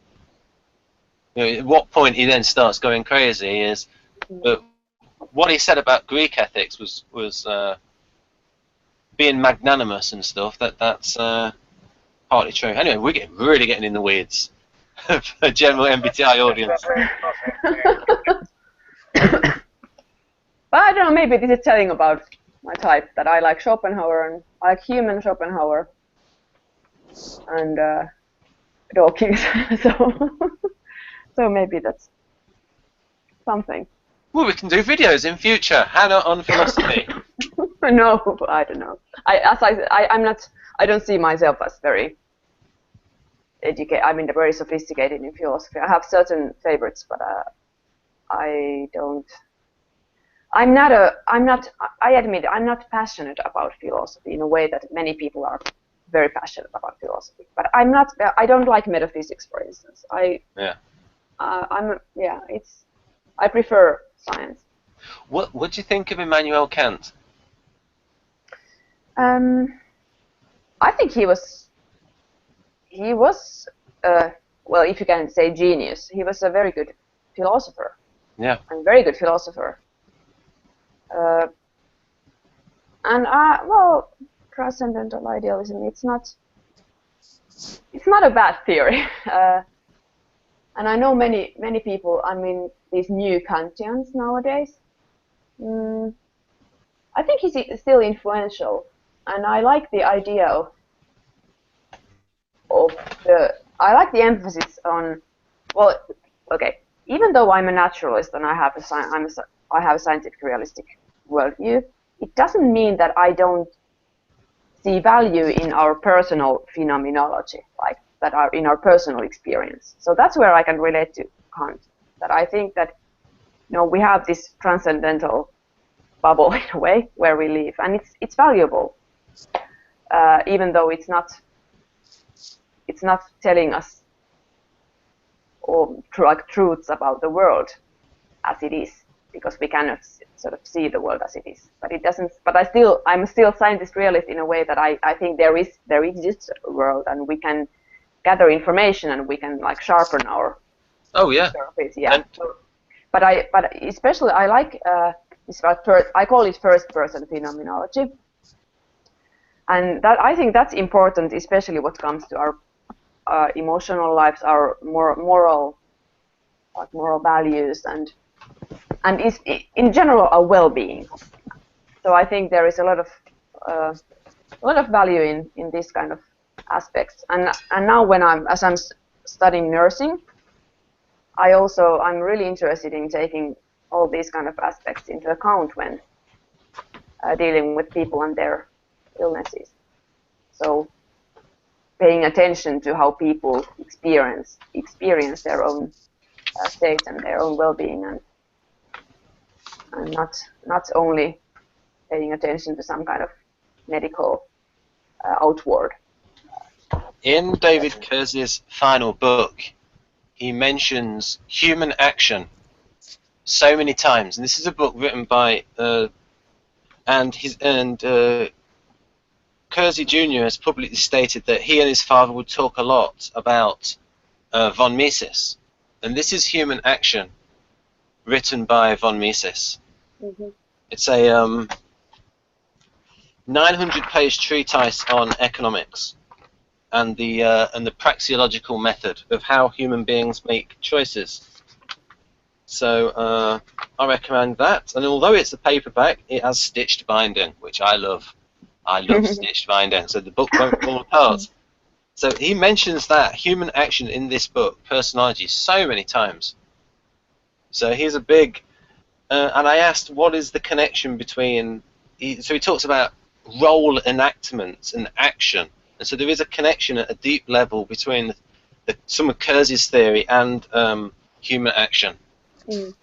At what point he then starts going crazy is, but what he said about Greek ethics was being magnanimous and stuff. That's partly true. Anyway, we're really getting in the weeds for a general MBTI audience. But I don't know. Maybe this is telling about my type, that I like Schopenhauer and I like human Schopenhauer and Dawkins. So maybe that's something. Well, we can do videos in future. Hanna on philosophy. No, I don't know. I don't see myself as very educated. I mean, very sophisticated in philosophy. I have certain favorites, but I don't. I admit I'm not passionate about philosophy in a way that many people are very passionate about philosophy. But I don't like metaphysics, for instance. I prefer science. What do you think of Immanuel Kant? I think he was well, if you can say genius, he was a very good philosopher. Yeah. And very good philosopher. And well, transcendental idealism, it's not a bad theory. And I know many people, I mean, these new Kantians nowadays. I think he's still influential, and I like the idea I like the emphasis on, well, okay, even though I'm a naturalist and I have a scientific realistic worldview, it doesn't mean that I don't see value in our personal phenomenology, like that are in our personal experience. So that's where I can relate to Kant. That I think that, you know, we have this transcendental bubble in a way where we live, and it's valuable, even though it's not telling us like truths about the world as it is, because we cannot sort of see the world as it is. But it doesn't. But I'm still scientist realist in a way that I think there exists a world, and we can gather information, and we can like sharpen our. Oh yeah. Surface. Yeah. But especially I like I call it first-person phenomenology, and that I think that's important, especially what comes to our emotional lives, our moral values, and is in general our well-being. So I think there is a lot of value in this kind of aspects. And now when I'm studying nursing, I'm really interested in taking all these kind of aspects into account when dealing with people and their illnesses. So paying attention to how people experience their own state and their own well-being, and not only paying attention to some kind of medical outward. In David Kurz's final book, he mentions human action so many times, and this is a book written by Kersey Jr. has publicly stated that he and his father would talk a lot about von Mises, and this is human action, written by von Mises. Mm-hmm. It's a 900-page treatise on economics and the praxeological method of how human beings make choices. So I recommend that, and although it's a paperback, it has stitched binding, which I love. I love stitched binding, so the book won't fall apart. So he mentions that human action in this book, personality, so many times. So he's a big, and I asked what is the connection between, so he talks about role enactment and action, and so there is a connection at a deep level between some of Kurz's theory and human action. Mm.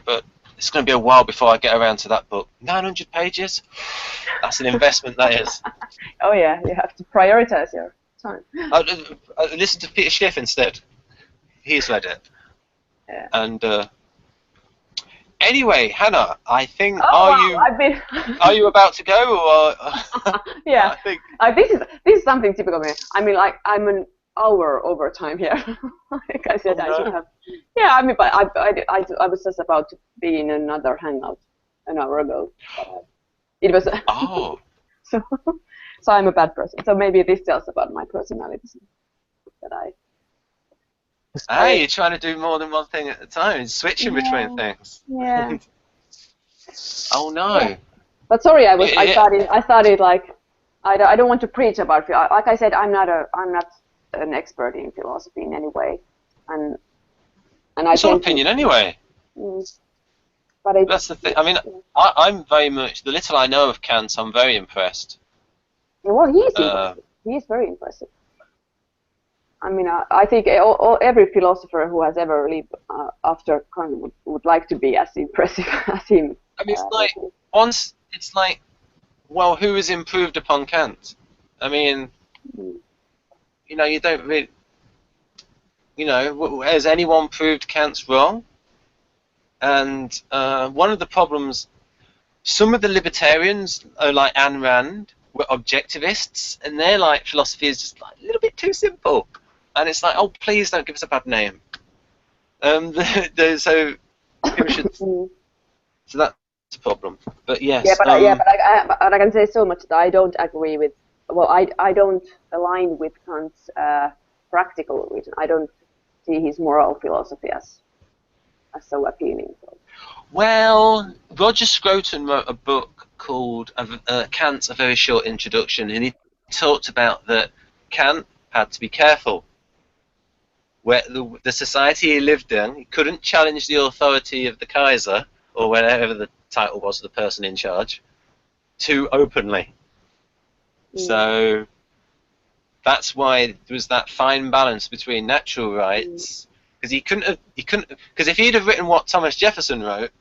But it's going to be a while before I get around to that book. 900 pages? That's an investment, that is. Oh yeah, you have to prioritize your time. Listen to Peter Schiff instead. He's read it. Yeah. And anyway, Hannah, I think are you about to go, or? Yeah. I think this is something typical of me. I mean, like I'm an hour over time here. Like I said, I should have. Yeah, I mean, but I was just about to be in another hangout an hour ago. It was. Oh. So I'm a bad person. So maybe this tells about my personality. That You're trying to do more than one thing at a time, switching between things. Yeah. Oh no. Yeah. But sorry, I started like I don't want to preach about. Like I said, I'm not an expert in philosophy in any way, and it's your opinion anyway. But that's the thing. I mean, I'm very much, the little I know of Kant, I'm very impressed. Well, he's impressive. He's very impressive. I mean, I think every philosopher who has ever lived after Kant would like to be as impressive as him. I mean, it's like, well, who has improved upon Kant? I mean, you know, you don't really, you know, has anyone proved Kant's wrong? And one of the problems, some of the libertarians, like Ayn Rand, were objectivists, and their like philosophy is just like a little bit too simple, and it's like, oh, please don't give us a bad name. So people should. So that's a problem. But yes. Yeah, but I can say so much that I don't agree with. Well, I don't align with Kant's practical reason. I don't see his moral philosophy as so appealing. So. Well, Roger Scruton wrote a book called Kant's A Very Short Introduction, and he talked about that Kant had to be careful. Where the society he lived in, he couldn't challenge the authority of the Kaiser, or whatever the title was of the person in charge, too openly. So that's why there was that fine balance between natural rights, because because if he'd have written what Thomas Jefferson wrote,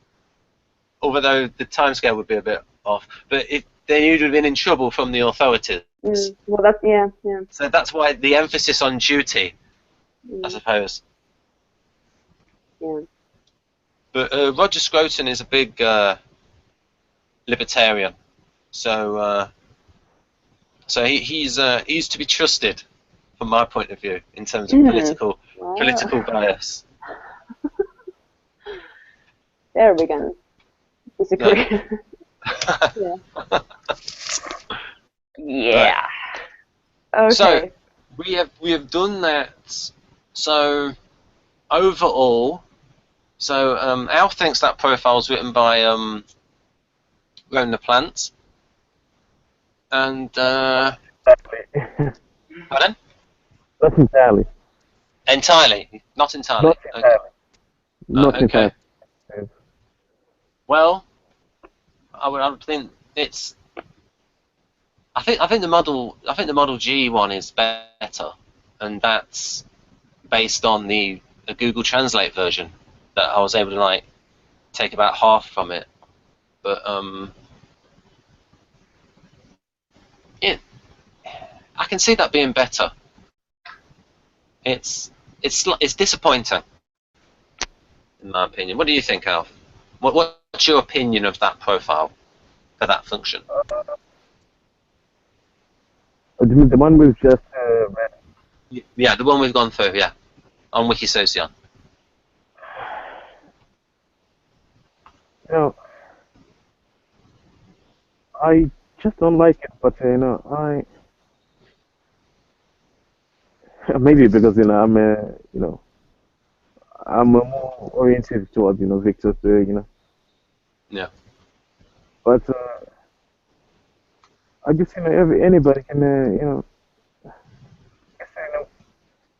although the timescale would be a bit off, but then you'd have been in trouble from the authorities. Well, that's yeah. So that's why the emphasis on duty, I suppose. Yeah. But Roger Scruton is a big libertarian, so he's to be trusted, from my point of view, in terms of political bias. There we can disagree. No. Yeah. Right. Okay. So we have done that. So overall, Al thinks that profile is written by Rona Plant, and pardon? Not entirely. Entirely, not entirely. Not entirely. Okay. Not entirely. Well, I would think it's. I think the Model G one is better, and that's based on the Google Translate version that I was able to like take about half from it, but I can see that being better. It's disappointing, in my opinion. What do you think, Alf? What's your opinion of that profile for that function? The one we've just read. Yeah, the one we've gone through. Yeah, on Wikisocion. I just don't like it, but maybe because I'm more oriented towards Victor's Yeah. But I guess anybody can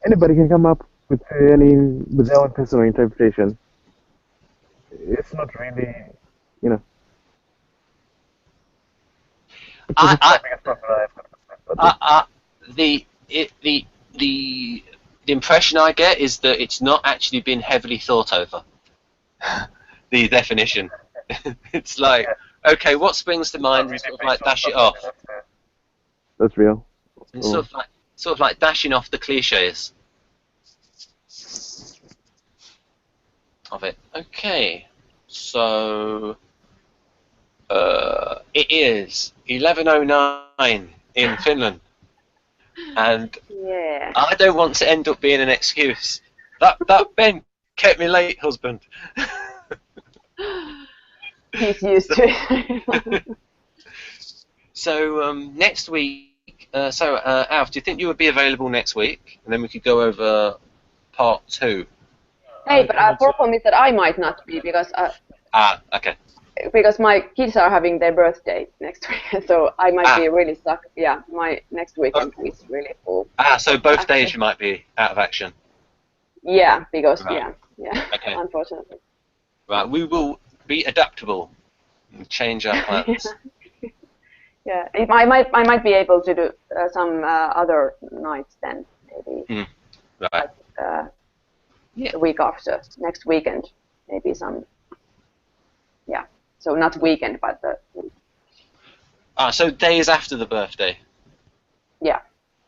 anybody can come up with with their own personal interpretation. It's not really The impression I get is that it's not actually been heavily thought over. The definition. It's like, okay, what springs to mind, and sort of like dash it off. That's real. And sort of like dashing off the cliches of it. Okay, so it is 11:09 in Finland, and Yeah. I don't want to end up being an excuse. That Ben kept me late, husband. He's used to it. So next week, Alf, do you think you would be available next week? And then we could go over part 2. Hey, but our problem is that I might not be because Okay. because my kids are having their birthday next week, so I might be really stuck. Yeah, my next weekend is really full. So both days you might be out of action. Yeah, because Right. yeah, Okay. unfortunately. Right, we will be adaptable and change our plans. Yeah, I might be able to do some other nights then, maybe. Right. Like, the week after, next weekend, maybe some. Yeah, so not weekend, but the. So days after the birthday. Yeah.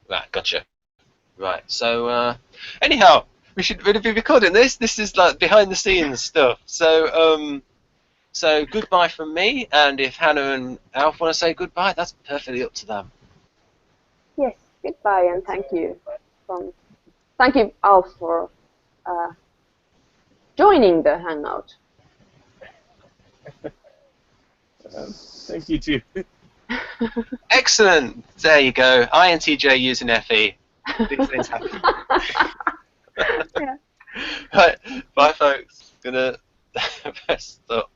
Right, gotcha. Right, so anyhow, we should really be recording this. This is like behind the scenes stuff. So So goodbye from me, and if Hannah and Alf want to say goodbye, that's perfectly up to them. Yes, goodbye, and thank you. Thank you, Alf, for joining the Hangout. Thank you too. Excellent. There you go. INTJ using FE. These things happen. Yeah. Right. Bye, folks. Gonna press stop.